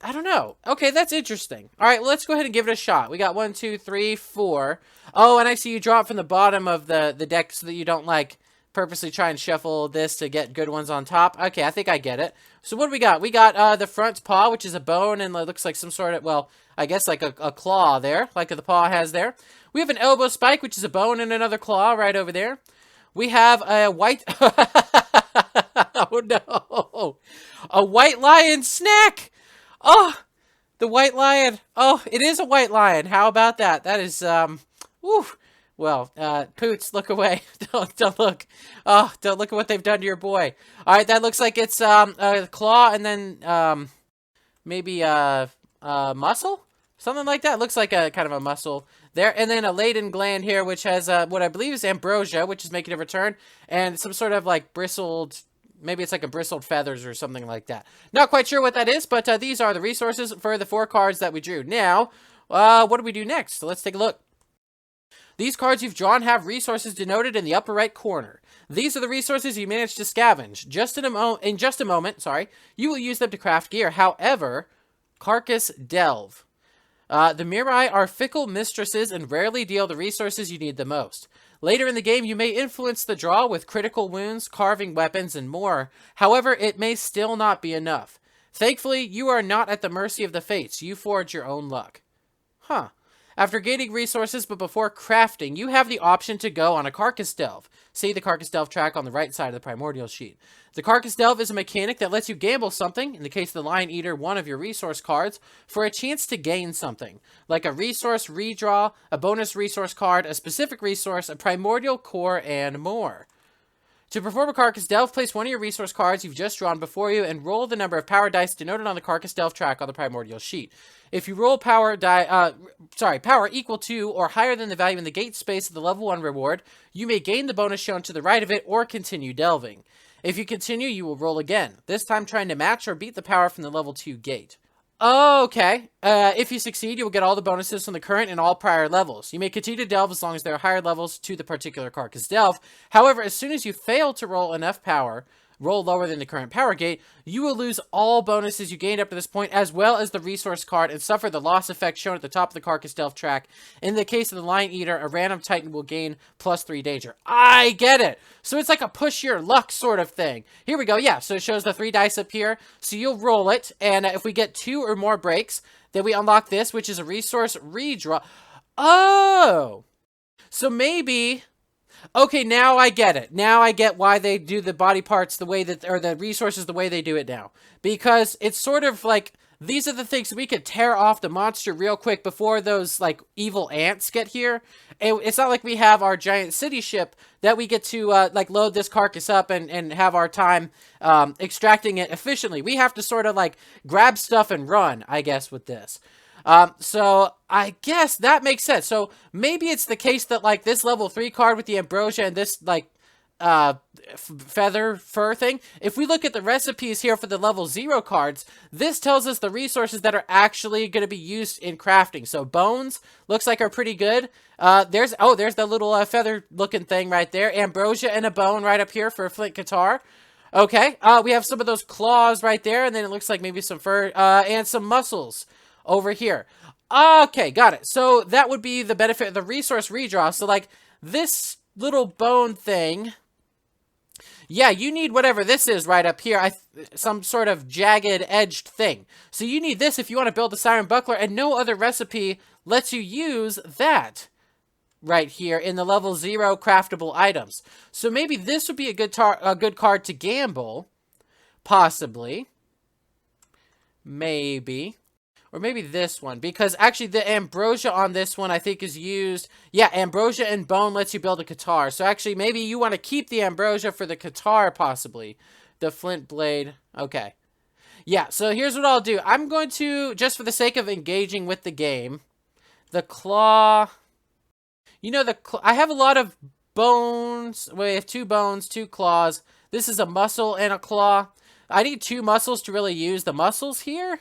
I don't know. Okay, that's interesting. All right, well, let's go ahead and give it a shot. We got 1, 2, 3, 4. Oh, and I see you draw it from the bottom of the deck so that you don't, like, purposely try and shuffle this to get good ones on top. Okay, I think I get it. So what do we got? We got the front paw, which is a bone, and it looks like some sort of, well, I guess like a claw there, like the paw has there. We have an elbow spike, which is a bone and another claw right over there. We have a white... Oh, no. A white lion snack! Oh, the white lion. Oh, it is a white lion. How about that? That is, woo. Well, Poots, look away. Don't look. Oh, don't look at what they've done to your boy. All right, that looks like it's, a claw and then, maybe, muscle? Something like that. Looks like a kind of a muscle there. And then a Leyden gland here, which has, what I believe is ambrosia, which is making a return. And some sort of, like, bristled... Maybe it's like a bristled feathers or something like that. Not quite sure what that is, but these are the resources for the 4 cards that we drew. Now, what do we do next? So let's take a look. These cards you've drawn have resources denoted in the upper right corner. These are the resources you managed to scavenge. In just a moment, you will use them to craft gear. However, Carcass Delve. The Mirai are fickle mistresses and rarely deal the resources you need the most. Later in the game, you may influence the draw with critical wounds, carving weapons, and more. However, it may still not be enough. Thankfully, you are not at the mercy of the fates. You forge your own luck. Huh. After gaining resources, but before crafting, you have the option to go on a Carcass Delve. See the Carcass Delve track on the right side of the Primordial sheet. The Carcass Delve is a mechanic that lets you gamble something, in the case of the Lion Eater, one of your resource cards, for a chance to gain something, like a resource redraw, a bonus resource card, a specific resource, a primordial core, and more. To perform a Carcass Delve, place one of your resource cards you've just drawn before you and roll the number of power dice denoted on the Carcass Delve track on the Primordial sheet. If you roll power equal to or higher than the value in the gate space of the level 1 reward, you may gain the bonus shown to the right of it or continue delving. If you continue, you will roll again, this time trying to match or beat the power from the level 2 gate. Okay. If you succeed, you will get all the bonuses from the current and all prior levels. You may continue to delve as long as there are higher levels to the particular Carcass Delve. However, as soon as you fail to roll enough power, roll lower than the current power gate, you will lose all bonuses you gained up to this point, as well as the resource card, and suffer the loss effect shown at the top of the Carcass Delve track. In the case of the Lion Eater, a random Titan will gain +3 danger. I get it! So it's like a push your luck sort of thing. Here we go, yeah, so it shows the 3 dice up here, so you'll roll it, and if we get 2 or more breaks, then we unlock this, which is a resource redraw. Oh! So maybe... Okay, now I get it. Now I get why they do the body parts the way that, or the resources the way they do it now. Because it's sort of like, these are the things we could tear off the monster real quick before those, like, evil ants get here. And it's not like we have our giant city ship that we get to, like, load this carcass up and have our time extracting it efficiently. We have to sort of, like, grab stuff and run, I guess, with this. So I guess that makes sense. So maybe it's the case that like this level 3 card with the ambrosia and this like feather fur thing, if we look at the recipes here for the level 0 cards, this tells us the resources that are actually going to be used in crafting. So bones looks like are pretty good. There's the little feather looking thing right there. Ambrosia and a bone right up here for a flint guitar. Okay, we have some of those claws right there, and then it looks like maybe some fur and some muscles over here. Okay, got it. So that would be the benefit of the resource redraw. So like this little bone thing, yeah, you need whatever this is right up here, some sort of jagged edged thing. So you need this if you want to build a siren buckler, and no other recipe lets you use that right here in the level 0 craftable items. So maybe this would be a good card to gamble, possibly. Maybe. Or maybe this one, because actually the ambrosia on this one I think is used. Yeah, ambrosia and bone lets you build a guitar. So actually maybe you want to keep the ambrosia for the guitar, possibly. The flint blade. Okay. Yeah, so here's what I'll do. I'm going to, just for the sake of engaging with the game, the claw. You know, I have a lot of bones. We have 2 bones, 2 claws. This is a muscle and a claw. I need 2 muscles to really use the muscles here.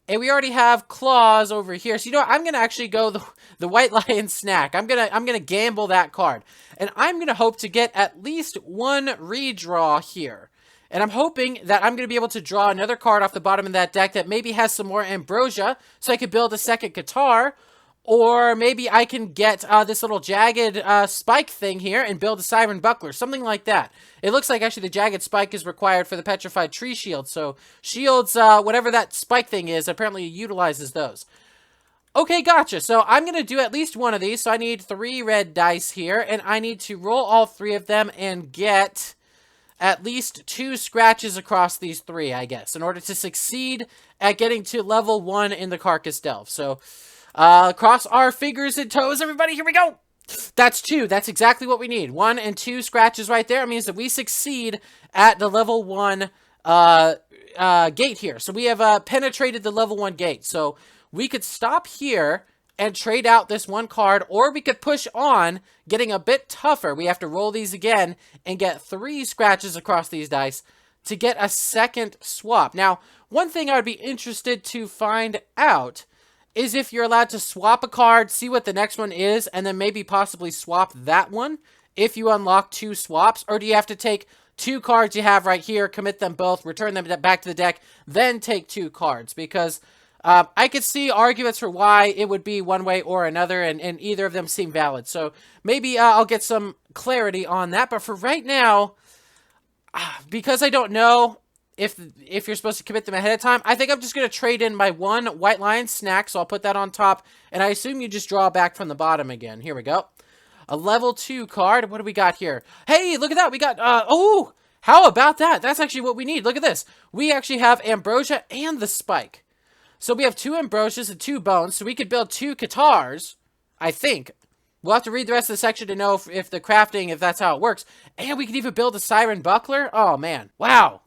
And we already have claws over here. So you know what? I'm gonna actually go the white lion snack. I'm gonna gamble that card. And I'm gonna hope to get at least 1 redraw here. And I'm hoping that I'm gonna be able to draw another card off the bottom of that deck that maybe has some more ambrosia, so I could build a second guitar. Or maybe I can get this little jagged spike thing here and build a siren buckler. Something like that. It looks like actually the jagged spike is required for the petrified tree shield. So shields, whatever that spike thing is, apparently utilizes those. Okay, gotcha. So I'm going to do at least 1 of these. So I need 3 red dice here. And I need to roll all 3 of them and get at least 2 scratches across these 3, I guess, in order to succeed at getting to level 1 in the Carcass Delve. So cross our fingers and toes, everybody. Here we go. That's 2. That's exactly what we need. 1 and 2 scratches right there. It means that we succeed at the level 1 gate here. So we have penetrated the level 1 gate. So we could stop here and trade out this 1 card, or we could push on, getting a bit tougher. We have to roll these again and get 3 scratches across these dice to get a second swap. Now, one thing I would be interested to find out is if you're allowed to swap a card, see what the next one is, and then maybe possibly swap that one if you unlock 2 swaps, or do you have to take 2 cards you have right here, commit them both, return them back to the deck, then take 2 cards? Because I could see arguments for why it would be one way or another, and either of them seem valid. So maybe I'll get some clarity on that, but for right now, because I don't know if you're supposed to commit them ahead of time, I think I'm just going to trade in my 1 white lion snack, so I'll put that on top, and I assume you just draw back from the bottom again. Here we go. A level 2 card. What do we got here? Hey, look at that. We got, oh, how about that? That's actually what we need. Look at this. We actually have ambrosia and the spike. So we have 2 ambrosias and 2 bones, so we could build 2 guitars, I think. We'll have to read the rest of the section to know if the crafting, if that's how it works. And we can even build a siren buckler. Oh, man. Wow.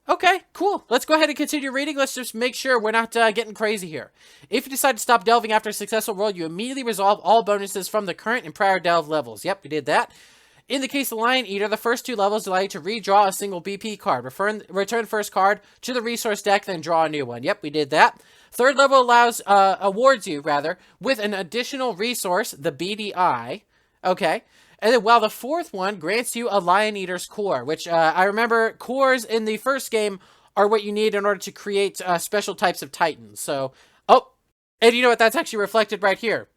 Okay, cool. Let's go ahead and continue reading. Let's just make sure we're not getting crazy here. If you decide to stop delving after a successful roll, you immediately resolve all bonuses from the current and prior delve levels. Yep, we did that. In the case of Lion Eater, the first 2 levels allow you to redraw a single BP card. Return first card to the resource deck, then draw a new one. Yep, we did that. 3rd level awards you, with an additional resource, the BDI. Okay. And then, while the 4th one grants you a Lion Eater's core, which I remember cores in the first game are what you need in order to create special types of titans. So, oh, and you know what? That's actually reflected right here.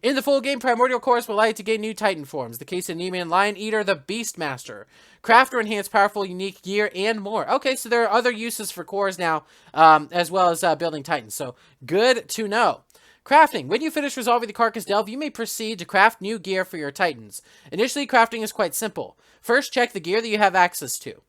In the full game, primordial cores will allow you to gain new titan forms. The case of Nemean Lion Eater, the Beastmaster. Craft or enhance powerful, unique gear, and more. Okay, so there are other uses for cores now, as well as building titans. So, good to know. Crafting. When you finish resolving the Carcass Delve, you may proceed to craft new gear for your titans. Initially, crafting is quite simple. First, check the gear that you have access to.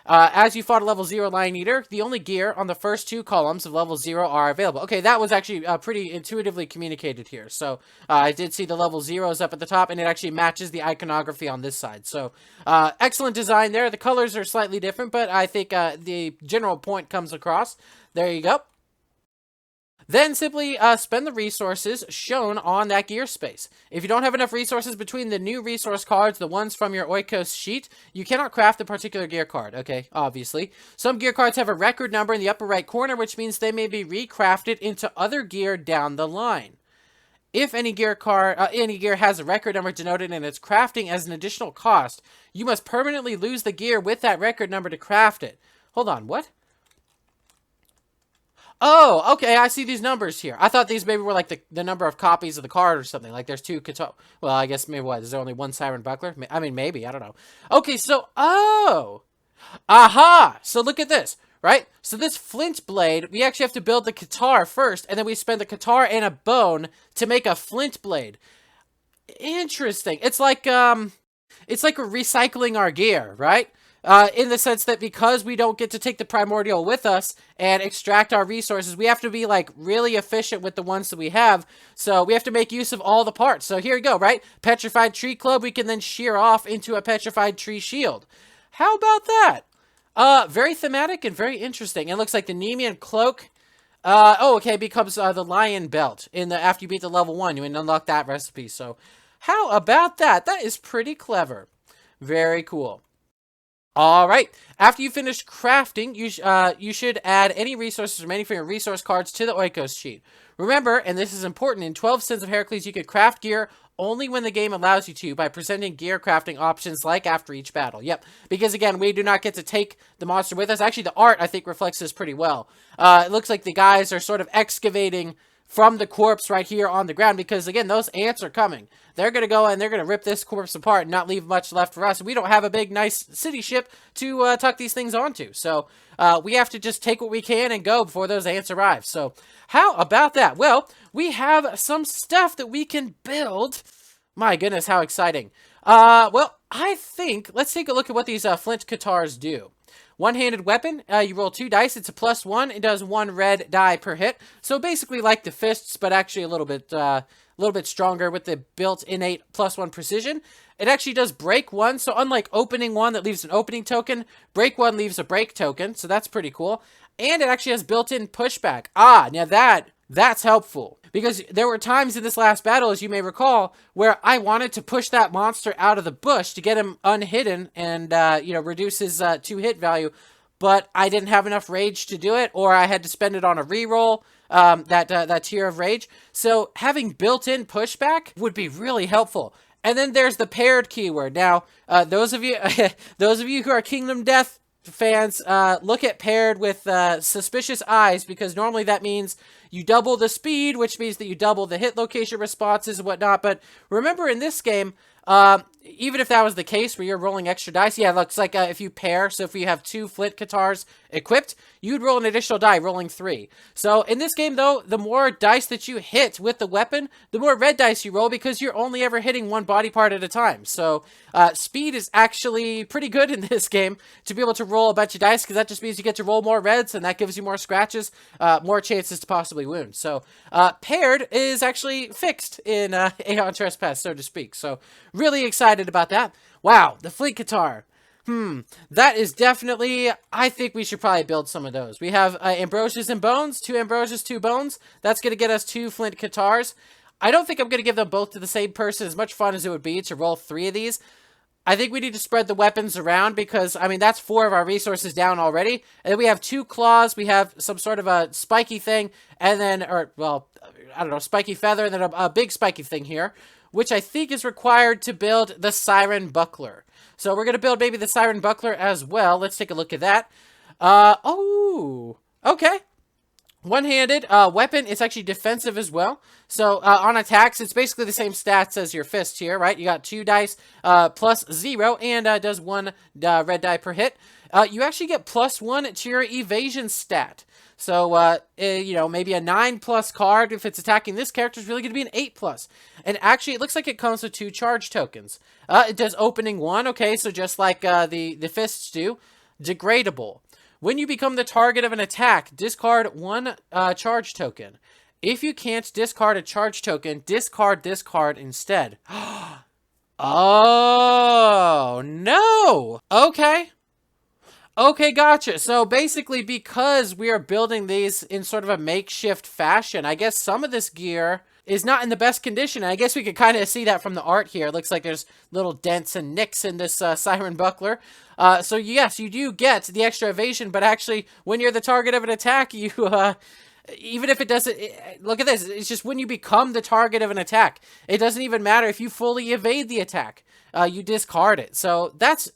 As you fought a level 0 Lion Eater, the only gear on the first 2 columns of level 0 are available. Okay, that was actually pretty intuitively communicated here. So, I did see the level 0s up at the top, and it actually matches the iconography on this side. So, excellent design there. The colors are slightly different, but I think the general point comes across. There you go. Then simply spend the resources shown on that gear space. If you don't have enough resources between the new resource cards, the ones from your Oikos sheet, you cannot craft a particular gear card, okay, obviously. Some gear cards have a record number in the upper right corner, which means they may be recrafted into other gear down the line. If any gear has a record number denoted in its crafting as an additional cost, you must permanently lose the gear with that record number to craft it. Hold on, what? Oh, okay, I see these numbers here. I thought these maybe were like the number of copies of the card or something. Like there's 2 Qatar. Well, I guess maybe what? Is there only 1 Siren Buckler? I mean, maybe. I don't know. Okay, so, oh. Aha! So look at this, right? So this flint blade, we actually have to build the Qatar first, and then we spend the Qatar and a bone to make a flint blade. Interesting. It's like we're recycling our gear, right? In the sense that because we don't get to take the primordial with us and extract our resources, we have to be like really efficient with the ones that we have. So we have to make use of all the parts. So here we go, right? Petrified tree club, we can then shear off into a petrified tree shield. How about that? Very thematic and very interesting. It looks like the Nemean cloak. Okay, becomes the lion belt after you beat the level 1. You unlock that recipe. So how about that? That is pretty clever. Very cool. All right. After you finish crafting, you should add any resources from any of your resource cards to the Oikos sheet. Remember, and this is important, in 12 Sins of Herakles, you can craft gear only when the game allows you to by presenting gear crafting options like after each battle. Yep, because again, we do not get to take the monster with us. Actually, the art, I think, reflects this pretty well. It looks like the guys are sort of excavating from the corpse right here on the ground because, again, those ants are coming. They're going to go and they're going to rip this corpse apart and not leave much left for us. We don't have a big, nice city ship to tuck these things onto. So we have to just take what we can and go before those ants arrive. So how about that? Well, we have some stuff that we can build. My goodness, how exciting. Well, I think, let's take a look at what these flint Qatars do. One-handed weapon, you roll 2 dice, it's a +1, it does 1 red die per hit. So basically like the fists, but actually a little bit stronger with the built innate +1 precision. It actually does break 1, so unlike opening 1 that leaves an opening token, break 1 leaves a break token, so that's pretty cool. And it actually has built-in pushback. Now that's helpful. Because there were times in this last battle, as you may recall, where I wanted to push that monster out of the bush to get him unhidden and, reduce his 2-hit value. But I didn't have enough rage to do it, or I had to spend it on a reroll, that tier of rage. So having built-in pushback would be really helpful. And then there's the paired keyword. Now, those of you who are Kingdom Death fans, look at paired with suspicious eyes, because normally that means you double the speed, which means that you double the hit location responses and whatnot. But remember, in this game, even if that was the case where you're rolling extra dice, yeah, it looks like if you pair, so if you have 2 flint Qatars equipped, you'd roll an additional die, rolling 3. So in this game, though, the more dice that you hit with the weapon, the more red dice you roll, because you're only ever hitting 1 body part at a time. So speed is actually pretty good in this game to be able to roll a bunch of dice, because that just means you get to roll more reds, and that gives you more scratches, more chances to possibly wound. So paired is actually fixed in Aeon Trespass, so to speak. So really excited about that. Wow, the flint Qatar. That is definitely, I think we should probably build some of those. We have Ambrosias and Bones, 2 Ambrosias, 2 Bones. That's going to get us 2 flint Qatars. I don't think I'm going to give them both to the same person, as much fun as it would be to roll 3 of these. I think we need to spread the weapons around because, I mean, that's 4 of our resources down already. And then we have 2 claws, we have some sort of a spiky thing, and then, spiky feather, and then a big spiky thing here, which I think is required to build the Siren Buckler. So we're going to build maybe the Siren Buckler as well. Let's take a look at that. Okay. One-handed weapon, it's actually defensive as well. So on attacks, it's basically the same stats as your fist here, right? You got 2 dice plus 0 and does 1 red die per hit. You actually get +1 to your evasion stat. So, maybe a 9+ card, if it's attacking this character, is really going to be an 8+. And actually, it looks like it comes with 2 charge tokens. It does opening 1, okay, so just like the fists do. Degradable. When you become the target of an attack, discard 1 charge token. If you can't discard a charge token, discard this card instead. Oh, no! Okay. Okay, gotcha. So basically, because we are building these in sort of a makeshift fashion, I guess some of this gear is not in the best condition. And I guess we could kind of see that from the art here. It looks like there's little dents and nicks in this siren buckler. So yes, you do get the extra evasion, but actually, when you're the target of an attack, you even if it doesn't, look at this. It's just when you become the target of an attack, it doesn't even matter if you fully evade the attack. You discard it. So that's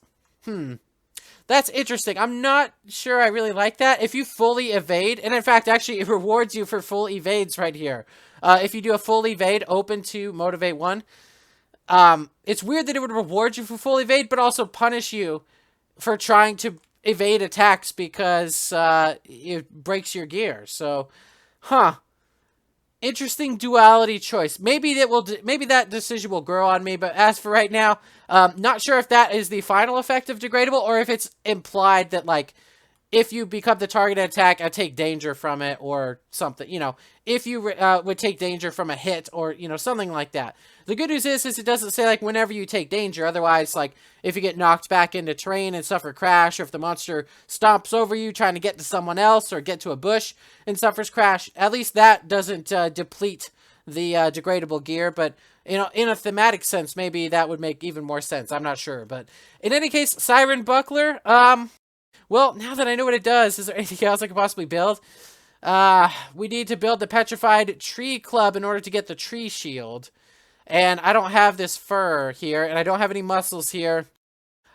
interesting. I'm not sure I really like that. If you fully evade, and in fact, actually, it rewards you for full evades right here. If you do a full evade, open to motivate 1. It's weird that it would reward you for full evade, but also punish you for trying to evade attacks because it breaks your gear. So, interesting duality choice. Maybe that decision will grow on me, but as for right now, not sure if that is the final effect of degradable or if it's implied that, like, if you become the target attack, I take danger from it or something, you know, if you would take danger from a hit or, you know, something like that. The good news is it doesn't say, like, whenever you take danger. Otherwise, like, if you get knocked back into terrain and suffer crash, or if the monster stomps over you trying to get to someone else or get to a bush and suffers crash, at least that doesn't deplete the degradable gear. But, you know, in a thematic sense, maybe that would make even more sense. I'm not sure. But in any case, Siren Buckler, well, now that I know what it does, is there anything else I could possibly build? We need to build the Petrified Tree Club in order to get the tree shield. And I don't have this fur here, and I don't have any muscles here.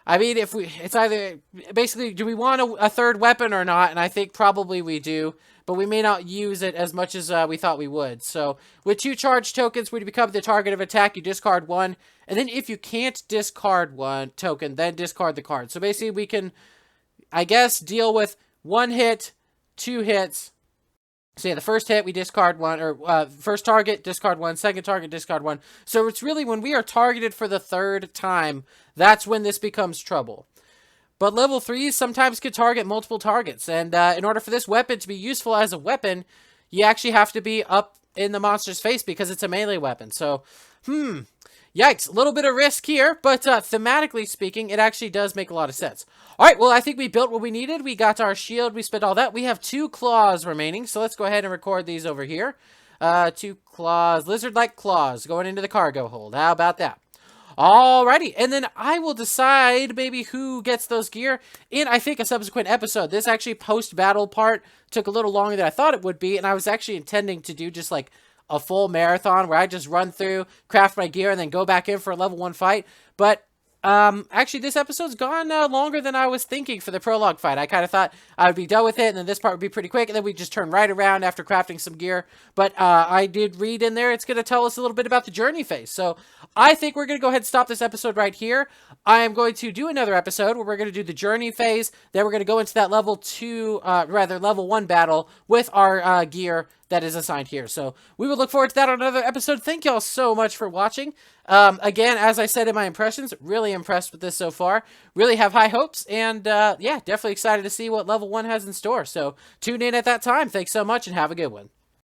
I mean, it's either, basically, do we want a third weapon or not? And I think probably we do, but we may not use it as much as we thought we would. So, with 2 charge tokens, when you become the target of attack, you discard 1. And then if you can't discard 1 token, then discard the card. So basically, we can, I guess, deal with 1 hit, 2 hits. So yeah, the first hit, we discard 1, or first target, discard 1, second target, discard 1. So it's really when we are targeted for the 3rd time, that's when this becomes trouble. But level 3s sometimes can target multiple targets, and in order for this weapon to be useful as a weapon, you actually have to be up in the monster's face because it's a melee weapon. So, yikes, a little bit of risk here, but thematically speaking, it actually does make a lot of sense. All right, well, I think we built what we needed. We got our shield. We spent all that. We have 2 claws remaining, so let's go ahead and record these over here. 2 claws, lizard-like claws going into the cargo hold. How about that? Alrighty, and then I will decide maybe who gets those gear in, I think, a subsequent episode. This actually post-battle part took a little longer than I thought it would be, and I was actually intending to do just like a full marathon where I just run through, craft my gear, and then go back in for a level 1 fight. But actually, this episode's gone longer than I was thinking for the prologue fight. I kind of thought I would be done with it, and then this part would be pretty quick, and then we just turn right around after crafting some gear. But I did read in there, it's going to tell us a little bit about the journey phase. So I think we're going to go ahead and stop this episode right here. I am going to do another episode where we're going to do the journey phase. Then we're going to go into that level 1 battle with our gear that is assigned here. So we will look forward to that on another episode. Thank y'all so much for watching. Again, as I said in my impressions, really impressed with this so far. Really have high hopes, and yeah, definitely excited to see what level 1 has in store. So tune in at that time. Thanks so much, and have a good one.